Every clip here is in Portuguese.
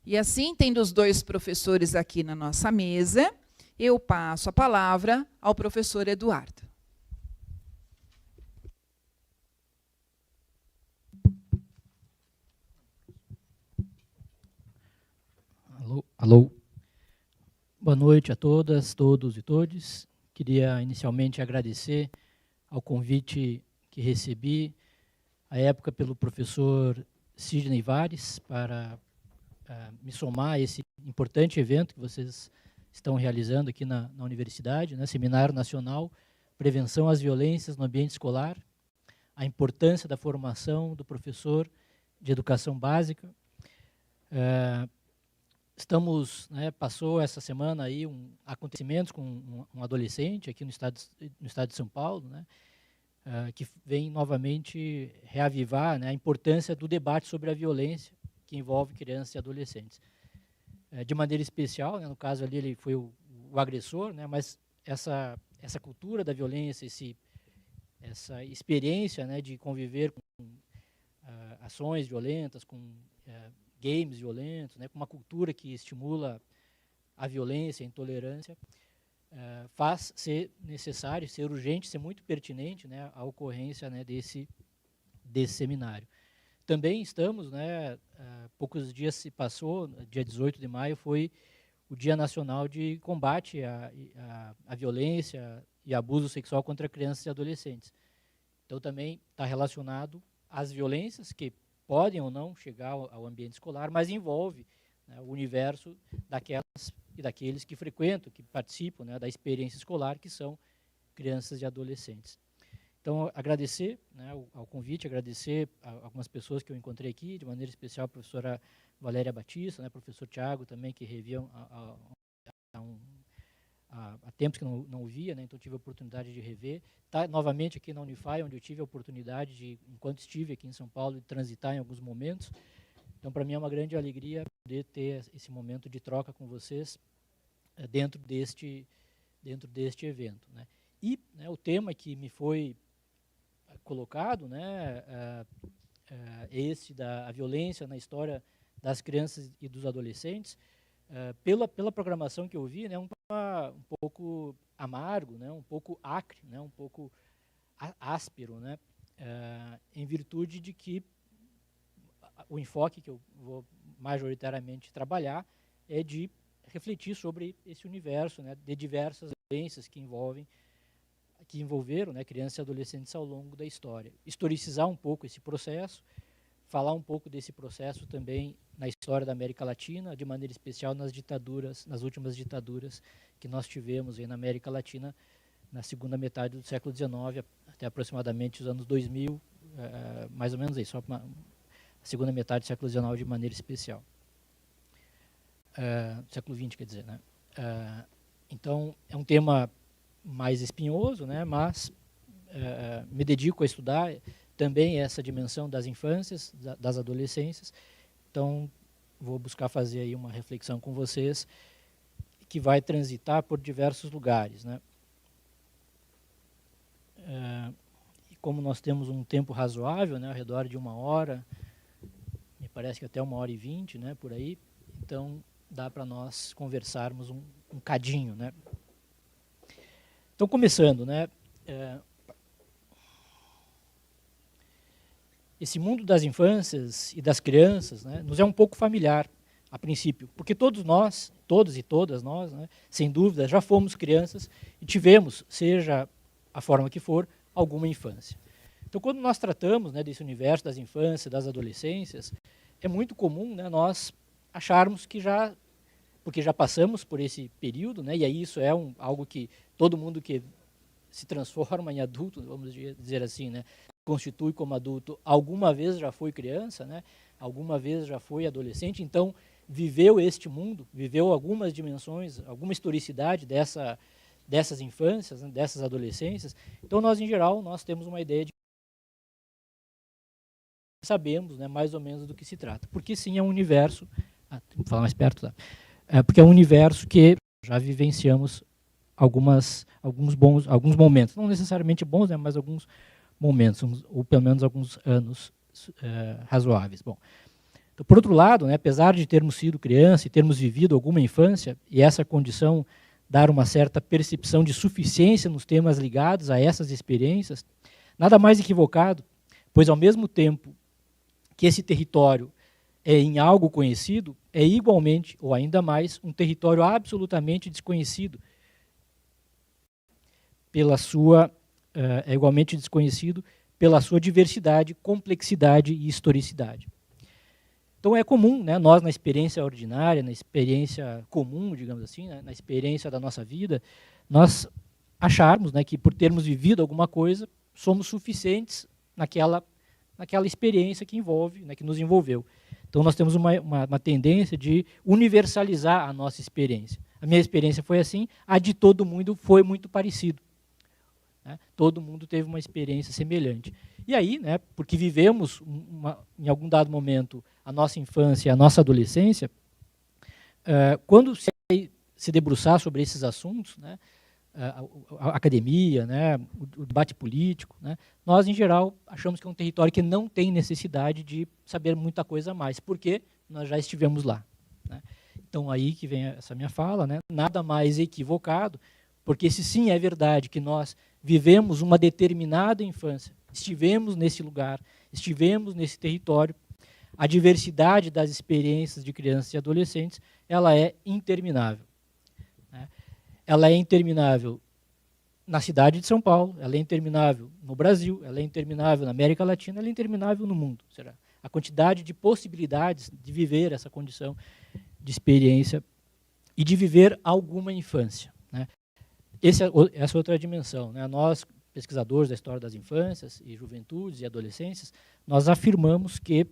E assim, tendo os dois professores aqui na nossa mesa, eu passo a palavra ao professor Eduardo. Alô, alô. Boa noite a todas, todos e todes. Queria inicialmente agradecer ao convite que recebi, à época pelo professor Sidney Vares, para me somar a esse importante evento que vocês estão realizando aqui na universidade, né? Seminário Nacional Prevenção às Violências no Ambiente Escolar, a importância da formação do professor de educação básica. Estamos, né, passou essa semana aí acontecimentos com um adolescente aqui no estado de São Paulo, né, que vem novamente reavivar, né, a importância do debate sobre a violência que envolve crianças e adolescentes. De maneira especial, né, no caso ali ele foi o agressor, né, mas essa cultura da violência, essa experiência, né, de conviver com ações violentas, com games violentos, né, com uma cultura que estimula a violência, a intolerância, faz ser necessário, ser urgente, ser muito pertinente, né, a ocorrência, né, desse seminário. Também estamos, né, poucos dias se passou, dia 18 de maio foi o Dia Nacional de Combate à Violência e Abuso Sexual contra Crianças e Adolescentes. Então também está relacionado às violências que podem ou não chegar ao ambiente escolar, mas envolve, né, o universo daquelas e daqueles que frequentam, que participam, né, da experiência escolar, que são crianças e adolescentes. Então, agradecer, né, ao convite, agradecer a algumas pessoas que eu encontrei aqui, de maneira especial a professora Valéria Batista, né, professor Tiago também, que reviam há tempos que não via, né, então tive a oportunidade de rever. Tá novamente aqui na Unify, onde eu tive a oportunidade de, enquanto estive aqui em São Paulo, de transitar em alguns momentos. Então, para mim é uma grande alegria poder ter esse momento de troca com vocês dentro deste evento, né. E, né, o tema que me foi colocado, né, esse da violência na história das crianças e dos adolescentes, pela programação que eu vi, né, um pouco amargo, né, um pouco acre, né, um pouco áspero, né, em virtude de que o enfoque que eu vou majoritariamente trabalhar é de refletir sobre esse universo, né, de diversas violências que envolveram, né, crianças e adolescentes ao longo da história. Historicizar um pouco esse processo, falar um pouco desse processo também na história da América Latina, de maneira especial nas últimas ditaduras que nós tivemos aí na América Latina na segunda metade do século XIX até aproximadamente os anos 2000, mais ou menos aí, só a segunda metade do século XIX de maneira especial. Século XX, quer dizer, né? Então, é um tema mais espinhoso, né, mas me dedico a estudar também essa dimensão das infâncias, das adolescências. Então, vou buscar fazer aí uma reflexão com vocês que vai transitar por diversos lugares, né. E como nós temos um tempo razoável, né, ao redor de 1h, me parece que até 1h20, né, por aí, então dá para nós conversarmos um cadinho, né. Então, começando, né, esse mundo das infâncias e das crianças, né, nos é um pouco familiar, a princípio, porque todos nós, todos e todas nós, né, sem dúvida, já fomos crianças e tivemos, seja a forma que for, alguma infância. Então, quando nós tratamos, né, desse universo das infâncias, das adolescências, é muito comum, né, nós acharmos que porque já passamos por esse período, né, e aí isso é algo que todo mundo que se transforma em adulto, vamos dizer assim, né, constitui como adulto, alguma vez já foi criança, né, alguma vez já foi adolescente, então viveu este mundo, viveu algumas dimensões, alguma historicidade dessas infâncias, né, dessas adolescências. Então nós, em geral, nós temos uma ideia de sabemos, né, mais ou menos do que se trata. Porque sim, é um universo, vou falar mais perto, tá? Porque é um universo que já vivenciamos alguns momentos, não necessariamente bons, né, mas alguns momentos, ou pelo menos alguns anos razoáveis. Bom, Então, por outro lado, né, apesar de termos sido criança e termos vivido alguma infância, e essa condição dar uma certa percepção de suficiência nos temas ligados a essas experiências, nada mais equivocado, pois ao mesmo tempo que esse território é em algo conhecido, é igualmente, ou ainda mais, um território absolutamente desconhecido é igualmente desconhecido pela sua diversidade, complexidade e historicidade. Então é comum, né, nós na experiência ordinária, na experiência comum, digamos assim, né, na experiência da nossa vida, nós acharmos, né, que por termos vivido alguma coisa, somos suficientes naquela experiência que envolve, né, que nos envolveu. Então nós temos uma tendência de universalizar a nossa experiência. A minha experiência foi assim, a de todo mundo foi muito parecido. Né? Todo mundo teve uma experiência semelhante. E aí, né, porque vivemos em algum dado momento a nossa infância, a nossa adolescência, quando se debruçar sobre esses assuntos, né, a academia, né, o debate político, né, nós, em geral, achamos que é um território que não tem necessidade de saber muita coisa a mais, porque nós já estivemos lá. Né. Então, aí que vem essa minha fala, né, nada mais equivocado, porque se sim é verdade que nós vivemos uma determinada infância, estivemos nesse lugar, estivemos nesse território, a diversidade das experiências de crianças e adolescentes, ela é interminável. Né. Ela é interminável na cidade de São Paulo, ela é interminável no Brasil, ela é interminável na América Latina, ela é interminável no mundo. Será? A quantidade de possibilidades de viver essa condição de experiência e de viver alguma infância. Né? Essa outra dimensão. Né? Nós, pesquisadores da história das infâncias e juventudes e adolescências, nós afirmamos que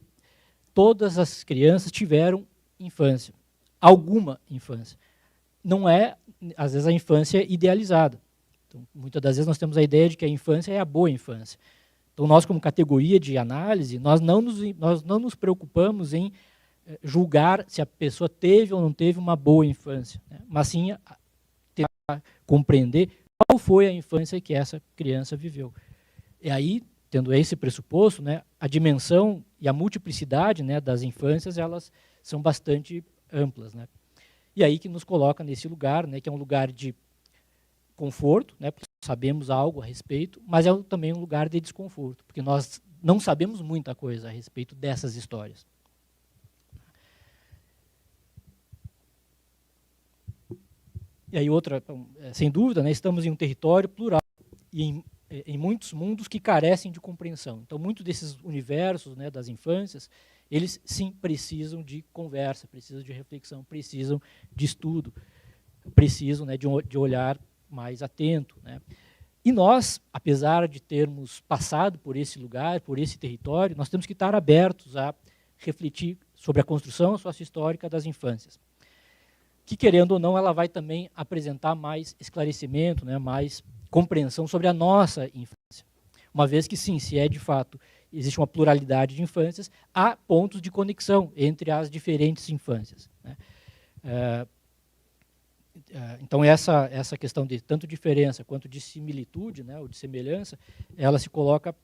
todas as crianças tiveram infância, alguma infância. Não é, às vezes, a infância idealizada. Então, muitas das vezes nós temos a ideia de que a infância é a boa infância. Então, nós, como categoria de análise, nós não nos preocupamos em julgar se a pessoa teve ou não teve uma boa infância, né? Mas sim tentar compreender qual foi a infância que essa criança viveu. E aí, tendo esse pressuposto, né, a dimensão e a multiplicidade, né, das infâncias, elas são bastante amplas. Né? E aí que nos coloca nesse lugar, né, que é um lugar de conforto, né, porque sabemos algo a respeito, mas é também um lugar de desconforto, porque nós não sabemos muita coisa a respeito dessas histórias. E aí outra, sem dúvida, né, estamos em um território plural e em muitos mundos que carecem de compreensão. Então, muitos desses universos, né, das infâncias, eles sim precisam de conversa, precisam de reflexão, precisam de estudo, precisam, né, de olhar mais atento. Né. E nós, apesar de termos passado por esse lugar, por esse território, nós temos que estar abertos a refletir sobre a construção sociohistórica das infâncias, que, querendo ou não, ela vai também apresentar mais esclarecimento, né, mais compreensão sobre a nossa infância. Uma vez que, sim, se é de fato, existe uma pluralidade de infâncias, há pontos de conexão entre as diferentes infâncias. Né. Então, essa questão de tanto diferença quanto de similitude, né, ou de semelhança, ela se coloca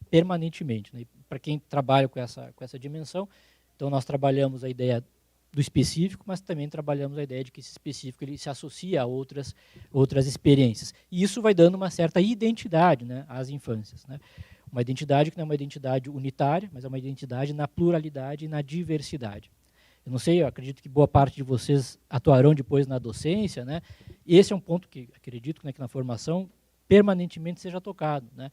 permanentemente. Né. Para quem trabalha com essa dimensão, então nós trabalhamos a ideia do específico, mas também trabalhamos a ideia de que esse específico ele se associa a outras experiências. E isso vai dando uma certa identidade, né, às infâncias. Né. Uma identidade que não é uma identidade unitária, mas é uma identidade na pluralidade e na diversidade. Eu não sei, eu acredito que boa parte de vocês atuarão depois na docência. Né. Esse é um ponto que acredito, né, que na formação permanentemente seja tocado. Né.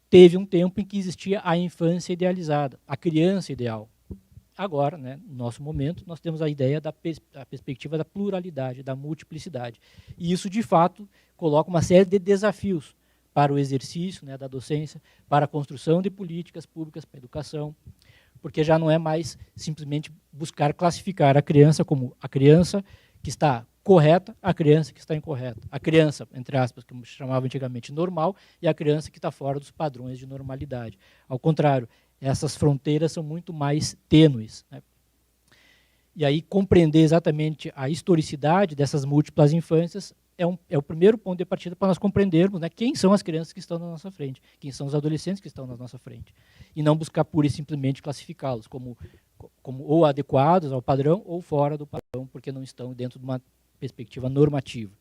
Teve um tempo em que existia a infância idealizada, a criança ideal. Agora, né, no nosso momento, nós temos a ideia da perspectiva da pluralidade, da multiplicidade. E isso, de fato, coloca uma série de desafios para o exercício, né, da docência, para a construção de políticas públicas para a educação, porque já não é mais simplesmente buscar classificar a criança como a criança que está correta, a criança que está incorreta. A criança, entre aspas, que chamava antigamente normal, e a criança que está fora dos padrões de normalidade. Ao contrário, essas fronteiras são muito mais tênues. Né. E aí compreender exatamente a historicidade dessas múltiplas infâncias é o primeiro ponto de partida para nós compreendermos, né, quem são as crianças que estão na nossa frente, quem são os adolescentes que estão na nossa frente. E não buscar pura e simplesmente classificá-los como ou adequados ao padrão ou fora do padrão, porque não estão dentro de uma perspectiva normativa.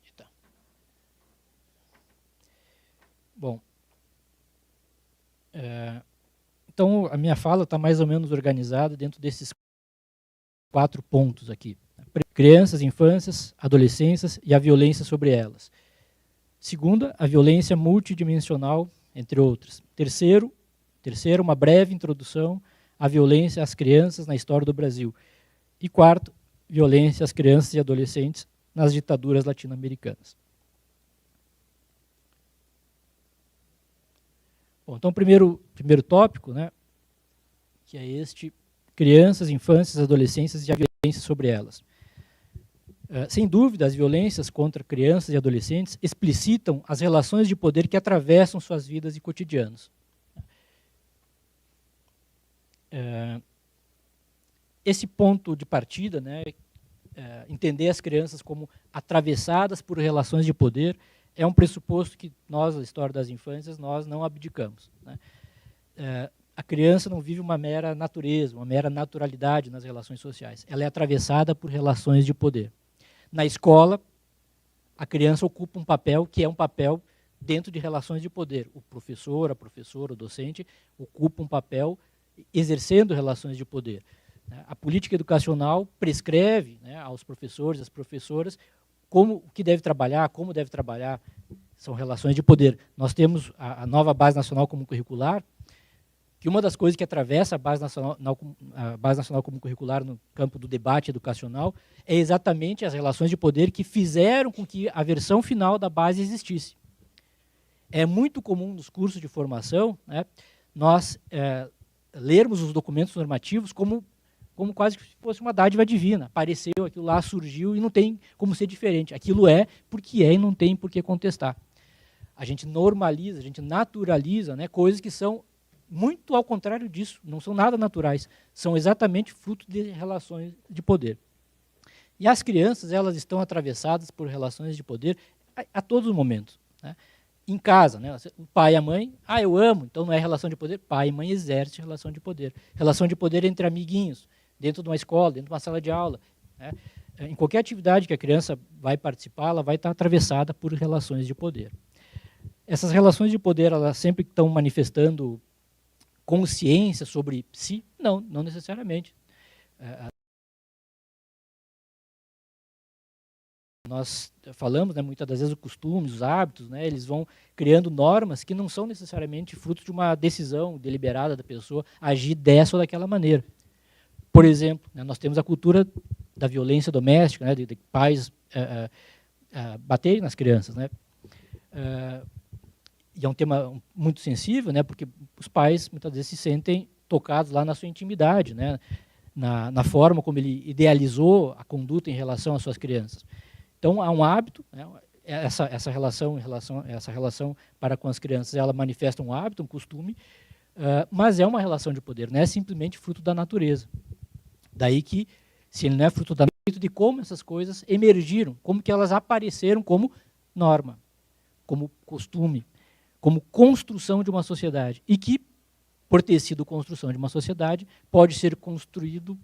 Eita. Bom, então a minha fala está mais ou menos organizada dentro desses 4 pontos aqui. Crianças, infâncias, adolescências e a violência sobre elas. Segunda, a violência multidimensional, entre outras. Terceiro, uma breve introdução à violência às crianças na história do Brasil. E quarto, violência às crianças e adolescentes nas ditaduras latino-americanas. Bom, então, primeiro tópico, né, que é este, crianças, infâncias, adolescências e a violência sobre elas. Sem dúvida, as violências contra crianças e adolescentes explicitam as relações de poder que atravessam suas vidas e cotidianos. Esse ponto de partida, né, entender as crianças como atravessadas por relações de poder, é um pressuposto que nós, na história das infâncias, nós não abdicamos, né? A criança não vive uma mera natureza, uma mera naturalidade nas relações sociais. Ela é atravessada por relações de poder. Na escola, a criança ocupa um papel que é um papel dentro de relações de poder. O professor, a professora, o docente ocupa um papel exercendo relações de poder. A política educacional prescreve, né, aos professores, às professoras, o que deve trabalhar, como deve trabalhar, são relações de poder. Nós temos a nova Base Nacional Comum Curricular, que uma das coisas que atravessa a Base Nacional Comum Curricular no campo do debate educacional é exatamente as relações de poder que fizeram com que a versão final da base existisse. É muito comum nos cursos de formação, né, nós lermos os documentos normativos como quase que fosse uma dádiva divina. Apareceu, aquilo lá surgiu e não tem como ser diferente. Aquilo é porque é e não tem por que contestar. A gente normaliza, a gente naturaliza, né, coisas que são muito ao contrário disso, não são nada naturais, são exatamente fruto de relações de poder. E as crianças, elas estão atravessadas por relações de poder a todos os momentos, né? Em casa, né, o pai e a mãe, eu amo, então não é relação de poder, pai e mãe exercem relação de poder. Relação de poder entre amiguinhos, dentro de uma escola, dentro de uma sala de aula, né? Em qualquer atividade que a criança vai participar, ela vai estar atravessada por relações de poder. Essas relações de poder, elas sempre estão manifestando consciência sobre si? Não necessariamente. Nós falamos, né, muitas das vezes, os costumes, os hábitos, né, eles vão criando normas que não são necessariamente fruto de uma decisão deliberada da pessoa agir dessa ou daquela maneira. Por exemplo, né, nós temos a cultura da violência doméstica, né, de pais baterem nas crianças, né? E é um tema muito sensível, né, porque os pais muitas vezes se sentem tocados lá na sua intimidade, né, na forma como ele idealizou a conduta em relação às suas crianças. Então há um hábito, né, essa relação para com as crianças, ela manifesta um hábito, um costume, mas é uma relação de poder, não é simplesmente fruto da natureza. Daí que, se ele não é fruto da natureza, de como essas coisas emergiram, como que elas apareceram como norma, como costume, como construção de uma sociedade, e que, por ter sido construção de uma sociedade, pode ser construído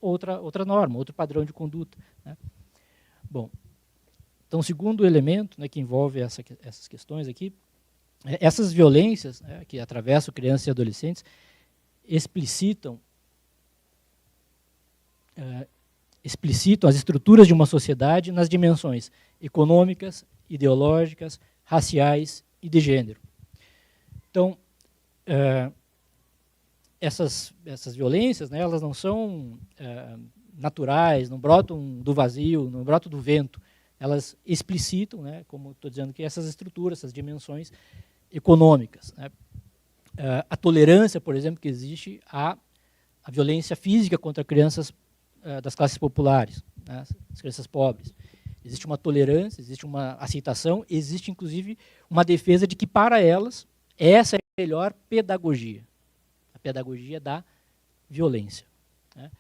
outra norma, outro padrão de conduta, né? Bom, então o segundo elemento, né, que envolve essas questões aqui, essas violências, né, que atravessam crianças e adolescentes, explicitam as estruturas de uma sociedade nas dimensões econômicas, ideológicas, raciais e de gênero. Então, essas violências, né, elas não são naturais, não brotam do vazio, não brotam do vento. Elas explicitam, né, como estou dizendo, que essas estruturas, essas dimensões econômicas, né. A tolerância, por exemplo, que existe à violência física contra crianças das classes populares, né, as crianças pobres. Existe uma tolerância, existe uma aceitação, existe inclusive uma defesa de que para elas essa é a melhor pedagogia. A pedagogia da violência. Né?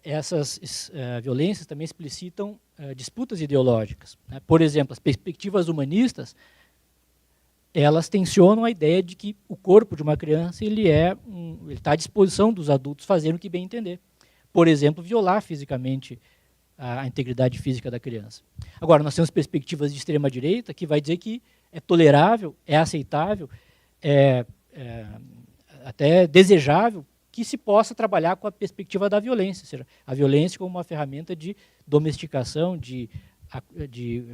Essas violências também explicitam disputas ideológicas. Né? Por exemplo, as perspectivas humanistas, elas tensionam a ideia de que o corpo de uma criança ele está à disposição dos adultos fazerem o que bem entender. Por exemplo, violar fisicamente a integridade física da criança. Agora, nós temos perspectivas de extrema-direita que vai dizer que é tolerável, é aceitável, até desejável que se possa trabalhar com a perspectiva da violência, ou seja, a violência como uma ferramenta de domesticação, de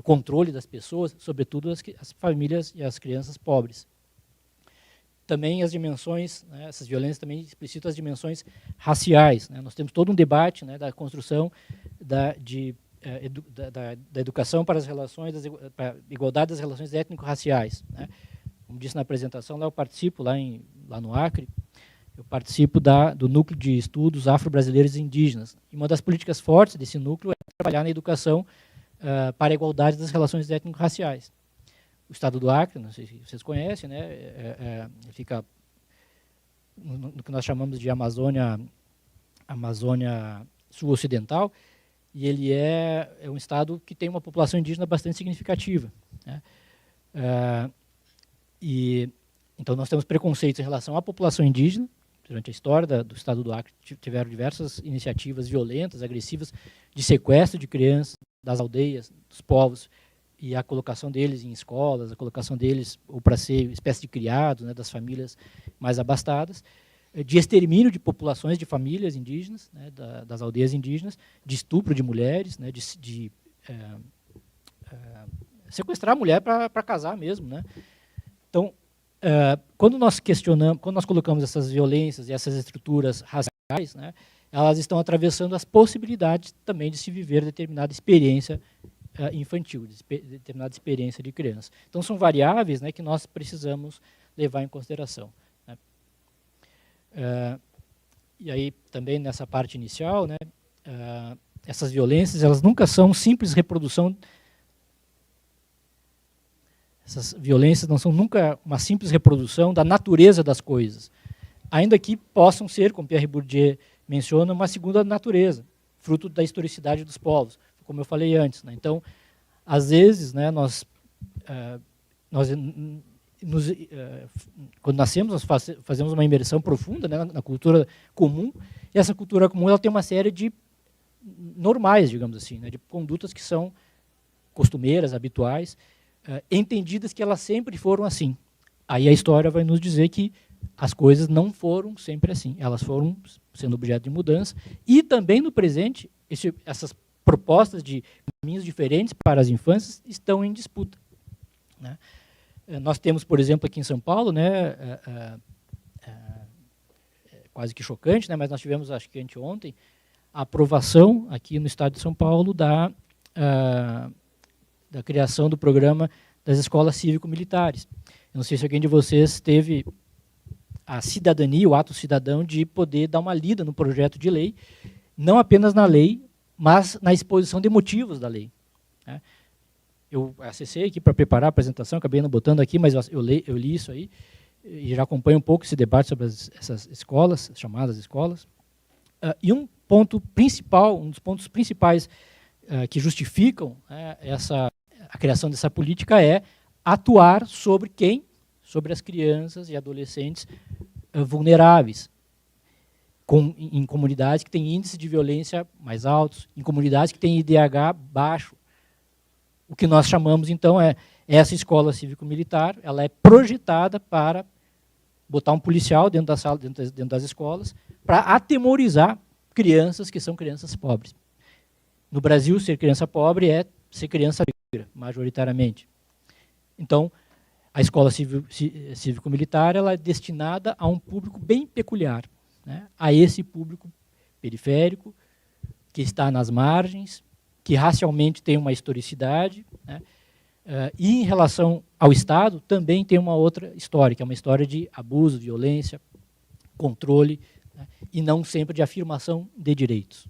controle das pessoas, sobretudo as famílias e as crianças pobres. Também as dimensões, né, essas violências também explicitam as dimensões raciais. Né? Nós temos todo um debate, né, da construção da educação para as relações, para a igualdade das relações étnico-raciais. Né? Como disse na apresentação, lá eu participo, lá no Acre, eu participo do núcleo de estudos afro-brasileiros e indígenas. E uma das políticas fortes desse núcleo é trabalhar na educação para a igualdade das relações étnico-raciais. O estado do Acre, não sei se vocês conhecem, né, fica no que nós chamamos de Amazônia Sul-Ocidental, e ele é um estado que tem uma população indígena bastante significativa. Né? Então, nós temos preconceitos em relação à população indígena. Durante a história do estado do Acre, tiveram diversas iniciativas violentas, agressivas, de sequestro de crianças das aldeias, dos povos, e a colocação deles em escolas, a colocação deles ou para ser espécie de criados, né, das famílias mais abastadas, de extermínio de populações de famílias indígenas, né, das aldeias indígenas, de estupro de mulheres, né, de sequestrar a mulher para casar mesmo. Né? Então, quando nós colocamos essas violências e essas estruturas raciais, né, elas estão atravessando as possibilidades também de se viver determinada experiência infantil, determinada experiência de criança. Então, são variáveis, né, que nós precisamos levar em consideração. Né? E aí, também nessa parte inicial, né, essas violências, elas nunca são simples reprodução. Essas violências não são nunca uma simples reprodução da natureza das coisas, ainda que possam ser, como Pierre Bourdieu menciona, uma segunda natureza, fruto da historicidade dos povos, como eu falei antes. Né? Então, às vezes, né, quando nascemos, nós fazemos uma imersão profunda, né, na cultura comum, e essa cultura comum ela tem uma série de normais, digamos assim, né, de condutas que são costumeiras, habituais, entendidas que elas sempre foram assim. Aí a história vai nos dizer que as coisas não foram sempre assim, elas foram sendo objeto de mudança, e também no presente, essas propostas de caminhos diferentes para as infâncias estão em disputa. Né? Nós temos, por exemplo, aqui em São Paulo, né, quase que chocante, né, mas nós tivemos, acho que anteontem, a aprovação aqui no estado de São Paulo da criação do programa das escolas cívico-militares. Eu não sei se alguém de vocês teve a cidadania, o ato cidadão de poder dar uma lida no projeto de lei, não apenas na lei, mas na exposição de motivos da lei. Né? Eu acessei aqui para preparar a apresentação, acabei não botando aqui, mas eu li isso aí, e já acompanho um pouco esse debate sobre essas escolas, chamadas escolas. E um ponto principal, um dos pontos principais que justificam a criação dessa política é atuar sobre quem? Sobre as crianças e adolescentes vulneráveis, em comunidades que têm índices de violência mais altos, em comunidades que têm IDH baixo. O que nós chamamos, então, essa escola cívico-militar, ela é projetada para botar um policial dentro da sala, dentro das escolas, para atemorizar crianças que são crianças pobres. No Brasil, ser criança pobre é ser criança negra, majoritariamente. Então, a escola cívico-militar ela é destinada a um público bem peculiar, né? A esse público periférico, que está nas margens, que racialmente tem uma historicidade, né? E em relação ao Estado, também tem uma outra história, que é uma história de abuso, violência, controle, né? E não sempre de afirmação de direitos.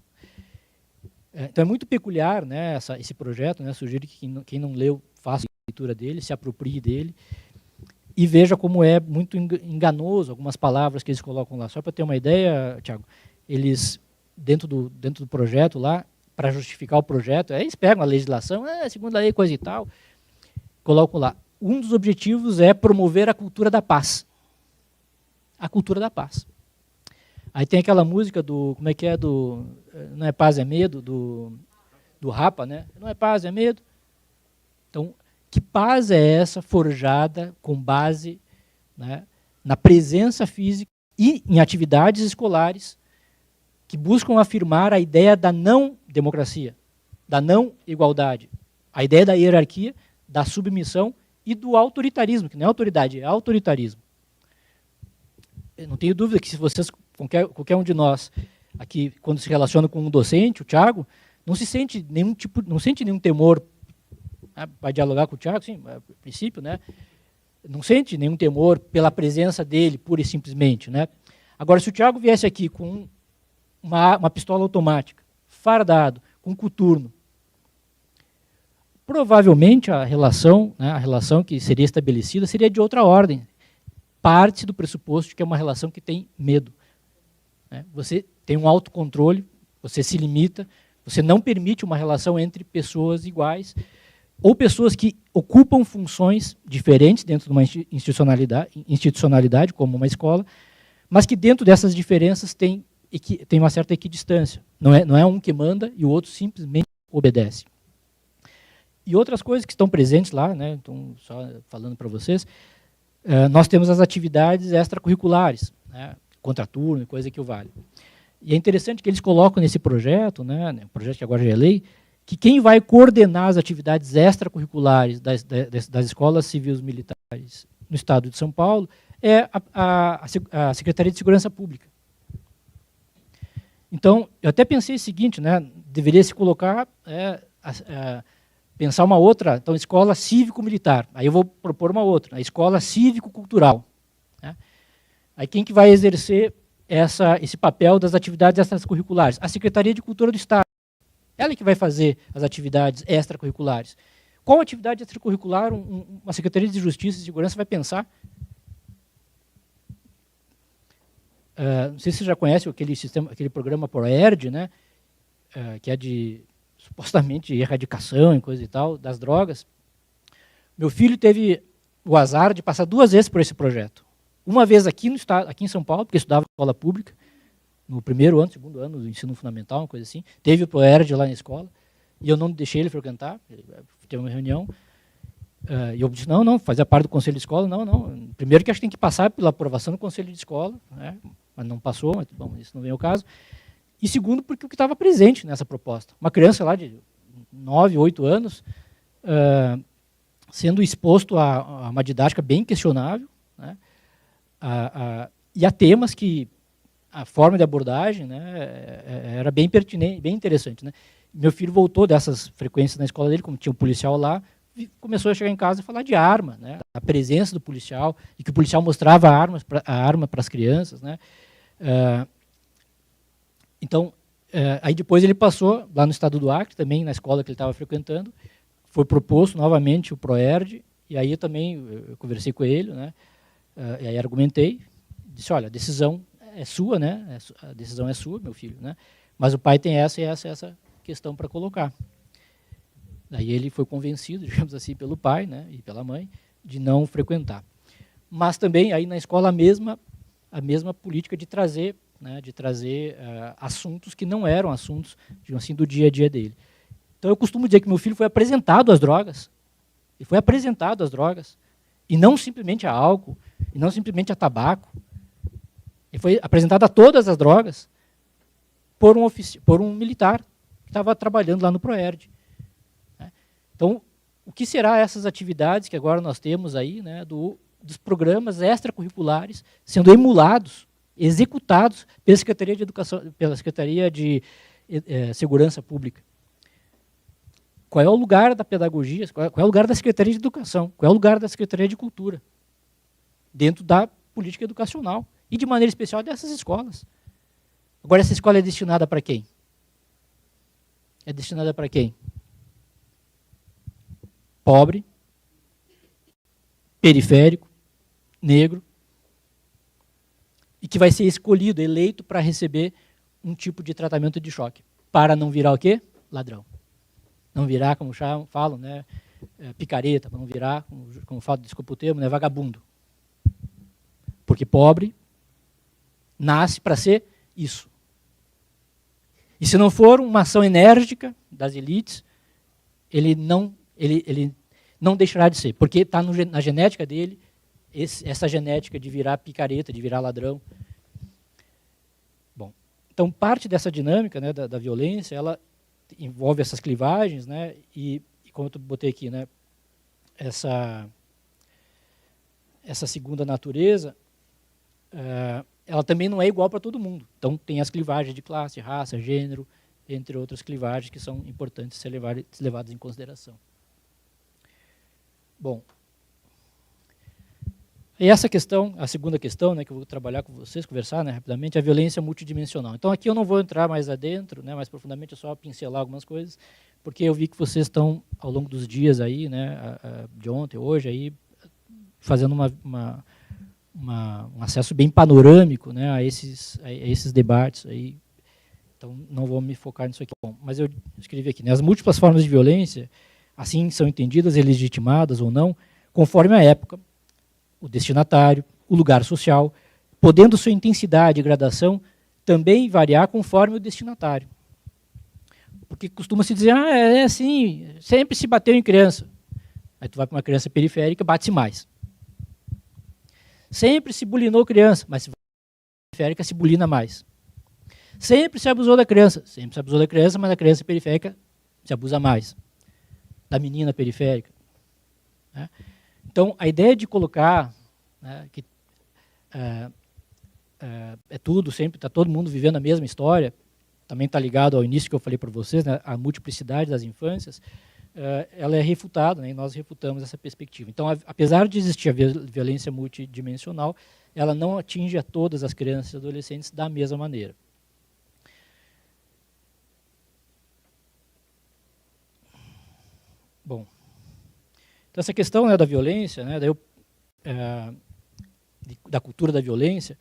Então é muito peculiar, né, esse projeto, né, sugiro que quem não leu faça a leitura dele, se aproprie dele. E veja como é muito enganoso algumas palavras que eles colocam lá. Só para ter uma ideia, Tiago, eles, dentro do projeto lá, para justificar o projeto, eles pegam a legislação, segunda lei, coisa e tal, colocam lá. Um dos objetivos é promover a cultura da paz. A cultura da paz. Aí tem aquela música do, como é que é, do Não é Paz, é Medo, do Rapa, né? Não é paz, é medo. Então, que paz é essa forjada com base, né, na presença física e em atividades escolares que buscam afirmar a ideia da não democracia, da não igualdade, a ideia da hierarquia, da submissão e do autoritarismo, que não é autoridade, é autoritarismo. Eu não tenho dúvida que se vocês, qualquer um de nós aqui, quando se relaciona com um docente, o Tiago, não sente nenhum temor. Vai dialogar com o Tiago, sim, a princípio, né? Não sente nenhum temor pela presença dele, pura e simplesmente, né? Agora, se o Tiago viesse aqui com uma pistola automática, fardado, com coturno, provavelmente a relação, né, a relação que seria estabelecida seria de outra ordem. Parte do pressuposto de que é uma relação que tem medo, né? Você tem um autocontrole, você se limita, você não permite uma relação entre pessoas iguais, ou pessoas que ocupam funções diferentes dentro de uma institucionalidade, como uma escola, mas que dentro dessas diferenças tem uma certa equidistância. Não é um que manda e o outro simplesmente obedece. E outras coisas que estão presentes lá, né, então, só falando para vocês, nós temos as atividades extracurriculares, né, contraturno e coisa que o vale. E é interessante que eles colocam nesse projeto, né, projeto que agora já é lei, que quem vai coordenar as atividades extracurriculares das escolas civis militares no estado de São Paulo é a Secretaria de Segurança Pública. Então, eu até pensei o seguinte, né, deveria se colocar, pensar uma outra, então, escola cívico-militar. Aí eu vou propor uma outra, a escola cívico-cultural, né? Aí quem que vai exercer esse papel das atividades extracurriculares? A Secretaria de Cultura do Estado. Ela é que vai fazer as atividades extracurriculares. Qual atividade extracurricular uma Secretaria de Justiça e Segurança vai pensar? Não sei se você já conhece aquele programa ProERD, né, que é de, supostamente, erradicação e coisa e tal, das drogas. Meu filho teve o azar de passar 2 vezes por esse projeto. Uma vez aqui no estado, aqui em São Paulo, porque estudava em escola pública, no primeiro ano, segundo ano do ensino fundamental, uma coisa assim. Teve o ProERD lá na escola, e eu não deixei ele frequentar, teve uma reunião, e eu disse, não, fazia parte do conselho de escola, não. Primeiro que acho que tem que passar pela aprovação do conselho de escola, né, mas não passou, mas bom, isso não vem ao caso. E segundo, porque o que estava presente nessa proposta. Uma criança lá de 9, 8 anos, sendo exposto a uma didática bem questionável, né, e a temas que a forma de abordagem, né, era bem pertinente, bem interessante, né. Meu filho voltou dessas frequências na escola dele, como tinha um policial lá, e começou a chegar em casa e falar de arma, né, a presença do policial, e que o policial mostrava a arma para as crianças, né. Então, aí depois ele passou lá no estado do Acre, também na escola que ele estava frequentando, foi proposto novamente o ProERD, e aí eu conversei com ele, né, e aí argumentei, disse, olha, a decisão é sua, né, a decisão é sua, meu filho, né, mas o pai tem essa e essa questão para colocar. Daí ele foi convencido, digamos assim, pelo pai, né, e pela mãe, de não frequentar. Mas também aí na escola a mesma política de trazer, né, assuntos que não eram assuntos, digamos assim, do dia a dia dele. Então eu costumo dizer que meu filho foi apresentado às drogas, e não simplesmente a álcool, e não simplesmente a tabaco. Ele foi apresentado a todas as drogas por um militar que estava trabalhando lá no ProERD. Então, o que será essas atividades que agora nós temos aí, né, dos programas extracurriculares sendo emulados, executados pela Secretaria de Educação, pela Secretaria de Segurança Pública? Qual é o lugar da pedagogia? Qual é o lugar da Secretaria de Educação? Qual é o lugar da Secretaria de Cultura? Dentro da política educacional. E, de maneira especial, dessas escolas. Agora, essa escola é destinada para quem? É destinada para quem? Pobre, periférico, negro, e que vai ser escolhido, eleito para receber um tipo de tratamento de choque, para não virar o quê? Ladrão. Não virar, como falam, né, picareta, para não virar, como falo, desculpa o termo, né, vagabundo. Porque pobre nasce para ser isso. E se não for uma ação enérgica das elites, ele não deixará de ser, porque está na genética dele, essa genética de virar picareta, de virar ladrão. Bom, então parte dessa dinâmica, né, da violência, ela envolve essas clivagens, né, e como eu botei aqui, né, essa segunda natureza, ela também não é igual para todo mundo. Então tem as clivagens de classe, raça, gênero, entre outras clivagens que são importantes ser levadas em consideração. Bom, e essa questão, a segunda questão, né, que eu vou trabalhar com vocês, conversar, né, rapidamente, é a violência multidimensional. Então aqui eu não vou entrar mais adentro, né, mais profundamente, é só pincelar algumas coisas, porque eu vi que vocês estão, ao longo dos dias aí, né, de ontem, hoje, aí, fazendo um acesso bem panorâmico, né, a esses debates aí. Então não vou me focar nisso aqui. Bom, mas eu escrevi aqui, né, as múltiplas formas de violência, assim são entendidas e legitimadas ou não, conforme a época, o destinatário, o lugar social, podendo sua intensidade e gradação também variar conforme o destinatário. Porque costuma-se dizer, é assim, sempre se bateu em criança. Aí tu vai para uma criança periférica, bate-se mais. Sempre se bulinou criança, mas se vai para a periférica, se bulina mais. Sempre se abusou da criança, mas a criança periférica se abusa mais. Da menina periférica. Né? Então, a ideia de colocar, né, que é tudo, sempre está todo mundo vivendo a mesma história, também está ligado ao início que eu falei para vocês, né, a multiplicidade das infâncias, ela é refutada, né, e nós refutamos essa perspectiva. Então, apesar de existir a violência multidimensional, ela não atinge a todas as crianças e adolescentes da mesma maneira. Bom, então essa questão, né, da violência, né, da cultura da violência,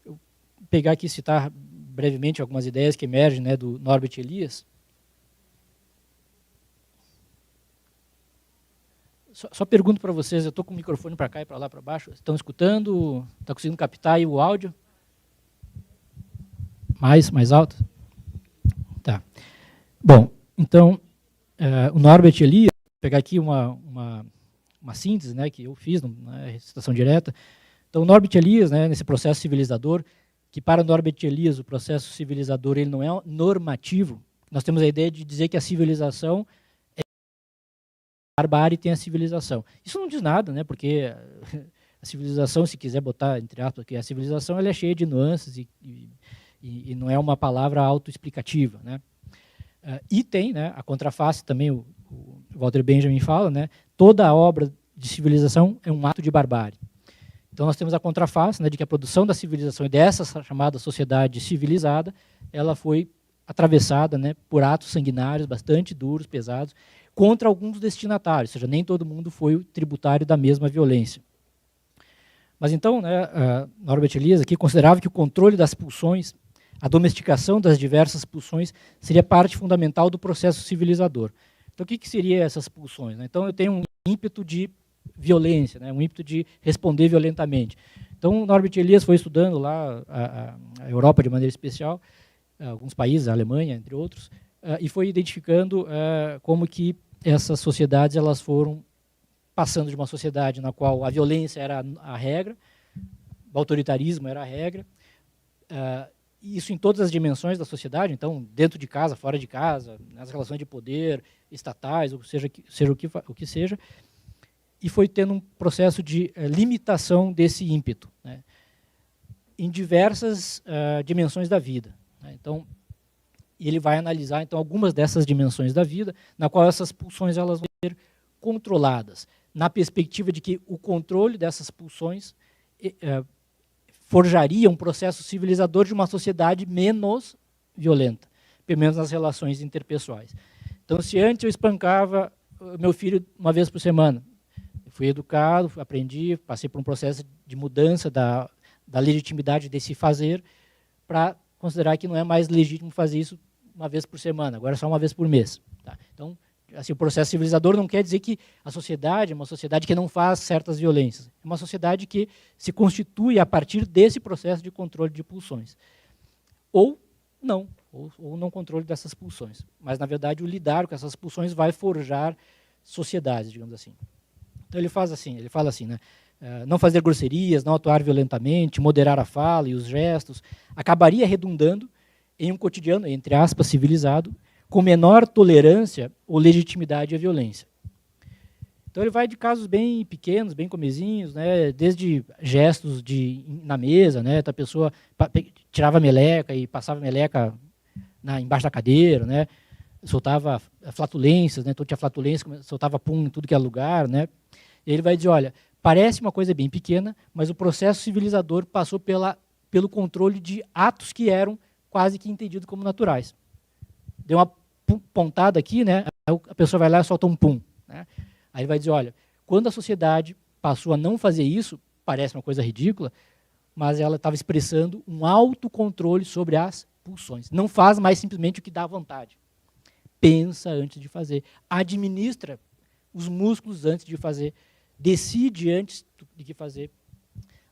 eu vou pegar aqui e citar brevemente algumas ideias que emergem, né, do Norbert Elias. Só pergunto para vocês, eu estou com o microfone para cá e para lá, para baixo, estão escutando? Está conseguindo captar aí o áudio? Mais alto? Tá. Bom, então, o Norbert Elias, vou pegar aqui uma síntese, né, que eu fiz, na recitação direta. Então, o Norbert Elias, né, nesse processo civilizador, que para Norbert Elias o processo civilizador ele não é normativo, nós temos a ideia de dizer que a civilização é a barbárie tem a civilização. Isso não diz nada, né, porque a civilização, se quiser botar entre aspas, que a civilização ela é cheia de nuances e não é uma palavra autoexplicativa, né. E tem, né, a contraface também, o Walter Benjamin fala, né, toda a obra de civilização é um ato de barbárie. Então nós temos a contraface, né, de que a produção da civilização e dessa chamada sociedade civilizada, ela foi atravessada, né, por atos sanguinários bastante duros, pesados, contra alguns destinatários, ou seja, nem todo mundo foi tributário da mesma violência. Mas então, né, Norbert Elias aqui considerava que o controle das pulsões, a domesticação das diversas pulsões seria parte fundamental do processo civilizador. Então, o que seriam essas pulsões? Então, eu tenho um ímpeto de violência, né, um ímpeto de responder violentamente. Então, Norbert Elias foi estudando lá a Europa de maneira especial, alguns países, a Alemanha, entre outros, e foi identificando como que essas sociedades elas foram passando de uma sociedade na qual a violência era a regra, o autoritarismo era a regra, isso em todas as dimensões da sociedade, então dentro de casa, fora de casa, nas relações de poder, estatais, ou seja o que seja, e foi tendo um processo de limitação desse ímpeto, né, em diversas dimensões da vida. Né. Então, ele vai analisar então algumas dessas dimensões da vida, na qual essas pulsões elas vão ser controladas, na perspectiva de que o controle dessas pulsões forjaria um processo civilizador de uma sociedade menos violenta, pelo menos nas relações interpessoais. Então, se antes eu espancava meu filho uma vez por semana, fui educado, aprendi, passei por um processo de mudança da legitimidade desse fazer para considerar que não é mais legítimo fazer isso uma vez por semana, agora é só uma vez por mês. Tá? Então, assim, o processo civilizador não quer dizer que a sociedade é uma sociedade que não faz certas violências. É uma sociedade que se constitui a partir desse processo de controle de pulsões. Ou não, ou não controle dessas pulsões. Mas, na verdade, o lidar com essas pulsões vai forjar sociedades, digamos assim. Então, ele fala assim, né? Não fazer grosserias, não atuar violentamente, moderar a fala e os gestos, acabaria redundando em um cotidiano, entre aspas, civilizado, com menor tolerância ou legitimidade à violência. Então ele vai de casos bem pequenos, bem comezinhos, né, desde gestos na mesa, né, a pessoa tirava a meleca e passava a meleca embaixo da cadeira, né, soltava flatulências, né, então tinha flatulência, soltava pum em tudo que é lugar, né. E ele vai dizer, olha, parece uma coisa bem pequena, mas o processo civilizador passou pelo controle de atos que eram quase que entendidos como naturais. Deu uma pontada aqui, né, a pessoa vai lá e solta um pum. Né? Aí ele vai dizer, olha, quando a sociedade passou a não fazer isso, parece uma coisa ridícula, mas ela estava expressando um autocontrole sobre as pulsões. Não faz mais simplesmente o que dá vontade. Pensa antes de fazer. Administra os músculos antes de fazer. Decide antes de que fazer.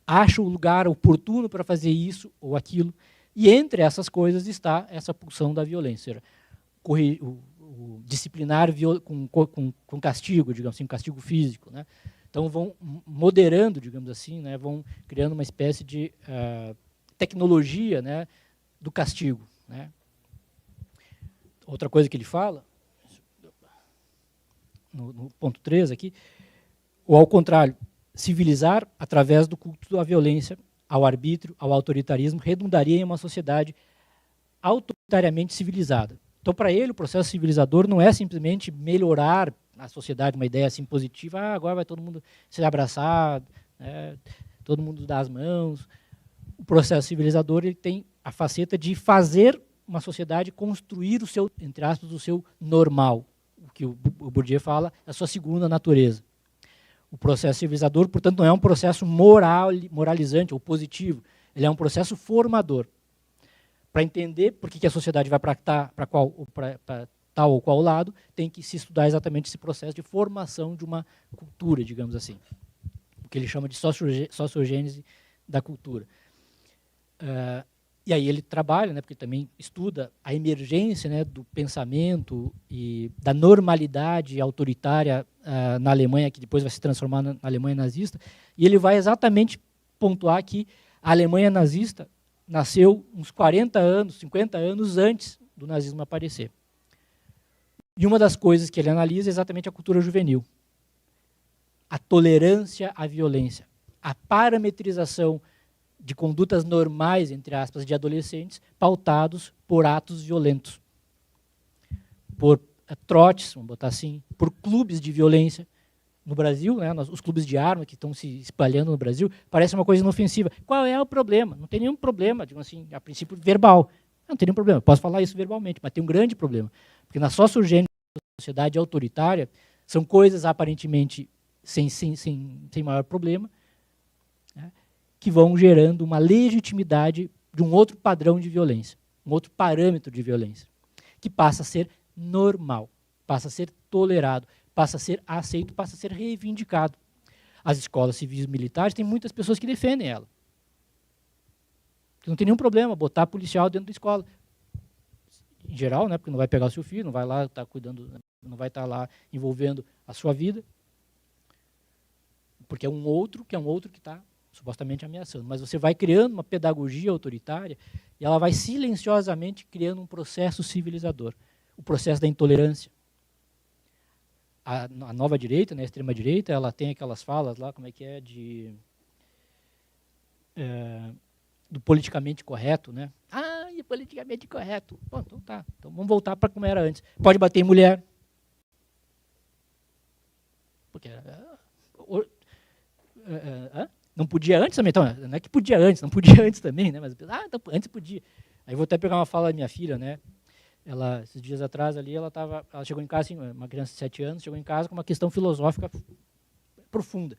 Acha o lugar oportuno para fazer isso ou aquilo. E entre essas coisas está essa pulsão da violência. O disciplinar com castigo, digamos assim, castigo físico. Né? Então vão moderando, digamos assim, né? Vão criando uma espécie de tecnologia, né, do castigo. Né? Outra coisa que ele fala, no ponto 3 aqui, ou ao contrário, civilizar através do culto da violência ao arbítrio, ao autoritarismo, redundaria em uma sociedade autoritariamente civilizada. Então, para ele, o processo civilizador não é simplesmente melhorar a sociedade, uma ideia assim positiva, agora vai todo mundo se abraçar, né, todo mundo dar as mãos. O processo civilizador ele tem a faceta de fazer uma sociedade construir o seu, entre aspas, o seu normal, o que o Bourdieu fala, a sua segunda natureza. O processo civilizador, portanto, não é um processo moralizante ou positivo, ele é um processo formador. Para entender por que a sociedade vai para tal ou qual lado, tem que se estudar exatamente esse processo de formação de uma cultura, digamos assim. O que ele chama de sociogênese da cultura. E aí ele trabalha, né, porque também estuda a emergência, né, do pensamento e da normalidade autoritária na Alemanha, que depois vai se transformar na Alemanha nazista, e ele vai exatamente pontuar que a Alemanha nazista nasceu uns 40 anos, 50 anos antes do nazismo aparecer. E uma das coisas que ele analisa é exatamente a cultura juvenil. A tolerância à violência, a parametrização de condutas normais, entre aspas, de adolescentes, pautados por atos violentos. Por trotes, vamos botar assim, por clubes de violência. No Brasil, né, os clubes de arma que estão se espalhando no Brasil, parece uma coisa inofensiva. Qual é o problema? Não tem nenhum problema, digamos assim, a princípio verbal. Não tem nenhum problema, posso falar isso verbalmente, mas tem um grande problema. Porque na sociogênese da sociedade autoritária, são coisas aparentemente sem maior problema, né, que vão gerando uma legitimidade de um outro padrão de violência, um outro parâmetro de violência, que passa a ser normal, passa a ser tolerado, passa a ser aceito, passa a ser reivindicado. As escolas civis militares têm muitas pessoas que defendem ela. Não tem nenhum problema botar policial dentro da escola. Em geral, né, porque não vai pegar o seu filho, não vai lá estar cuidando, não vai estar lá envolvendo a sua vida, porque é um outro que está supostamente ameaçando. Mas você vai criando uma pedagogia autoritária e ela vai silenciosamente criando um processo civilizador. O processo da intolerância. A nova direita, né, a extrema direita, ela tem aquelas falas lá, como é que é, do politicamente correto, né? Ah, é politicamente correto. Bom, então tá. Então vamos voltar para como era antes. Pode bater em mulher. Porque não podia antes também. Então, não é que podia antes, não podia antes também, né? Mas então, antes podia. Aí vou até pegar uma fala da minha filha, né? Ela, esses dias atrás ali, ela chegou em casa, assim, uma criança de 7 anos, chegou em casa com uma questão filosófica profunda.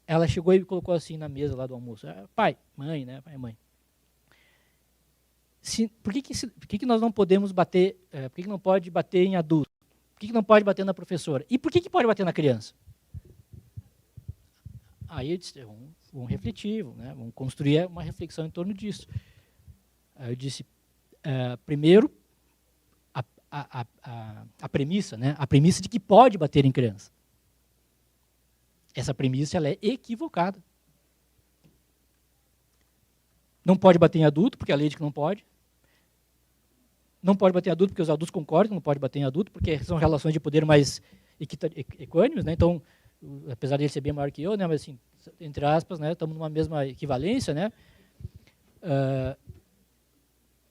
Ela chegou e colocou assim na mesa lá do almoço. Pai, mãe, né? Pai e mãe. Por que nós não podemos bater, por que não pode bater em adulto? Por que não pode bater na professora? E por que pode bater na criança? Aí eu disse, vamos refletir, né? Vamos construir uma reflexão em torno disso. Aí eu disse, primeiro, a premissa, né? A premissa de que pode bater em criança. Essa premissa ela é equivocada. Não pode bater em adulto, porque a lei diz que não pode. Não pode bater em adulto, porque os adultos concordam que não pode bater em adulto, porque são relações de poder mais equânimes, né? Então, apesar de ele ser bem maior que eu, né? Mas assim, entre aspas, né? Estamos numa mesma equivalência, né?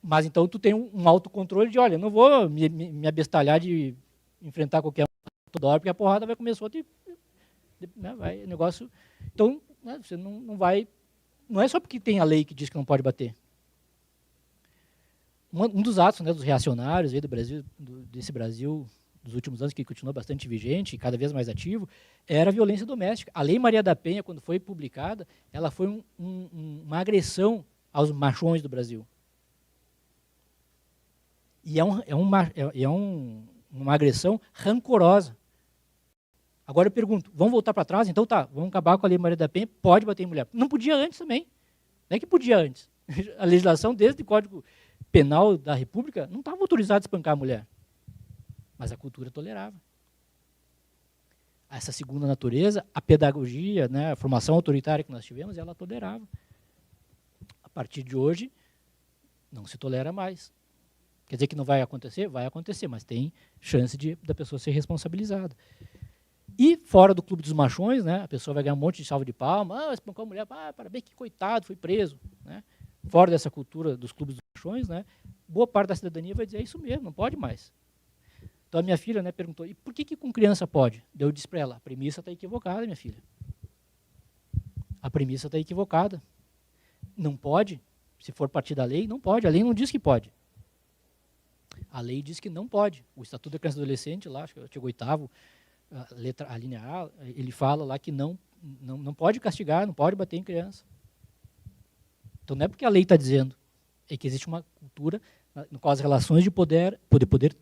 Mas então tu tem um autocontrole de, olha, não vou me abestalhar de enfrentar qualquer um toda hora, porque a porrada vai começar a né, vai negócio. Então, né, você não vai. Não é só porque tem a lei que diz que não pode bater. Um dos atos, né, dos reacionários aí do Brasil, desse Brasil dos últimos anos, que continua bastante vigente e cada vez mais ativo, era a violência doméstica. A Lei Maria da Penha, quando foi publicada, ela foi uma agressão aos machões do Brasil. E é uma agressão rancorosa. Agora eu pergunto, vamos voltar para trás? Então tá, vamos acabar com a Lei Maria da Penha, pode bater em mulher. Não podia antes também. Não é que podia antes. A legislação, desde o Código Penal da República, não estava autorizada a espancar a mulher. Mas a cultura tolerava. Essa segunda natureza, a pedagogia, né, a formação autoritária que nós tivemos, ela tolerava. A partir de hoje, não se tolera mais. Quer dizer que não vai acontecer? Vai acontecer, mas tem chance da pessoa ser responsabilizada. E fora do clube dos machões, né, a pessoa vai ganhar um monte de salva de palma, espancou a mulher, parabéns, que coitado, foi preso. Né? Fora dessa cultura dos clubes dos machões, né, boa parte da cidadania vai dizer, é isso mesmo, não pode mais. Então a minha filha, né, perguntou, e por que com criança pode? Eu disse para ela, a premissa está equivocada, minha filha. A premissa está equivocada. Não pode, se for partir da lei, não pode, a lei não diz que pode. A lei diz que não pode. O Estatuto da Criança e do Adolescente, lá, acho que é o artigo 8º, a linha A, ele fala lá que não pode castigar, não pode bater em criança. Então não é porque a lei está dizendo, é que existe uma cultura no qual as relações de poder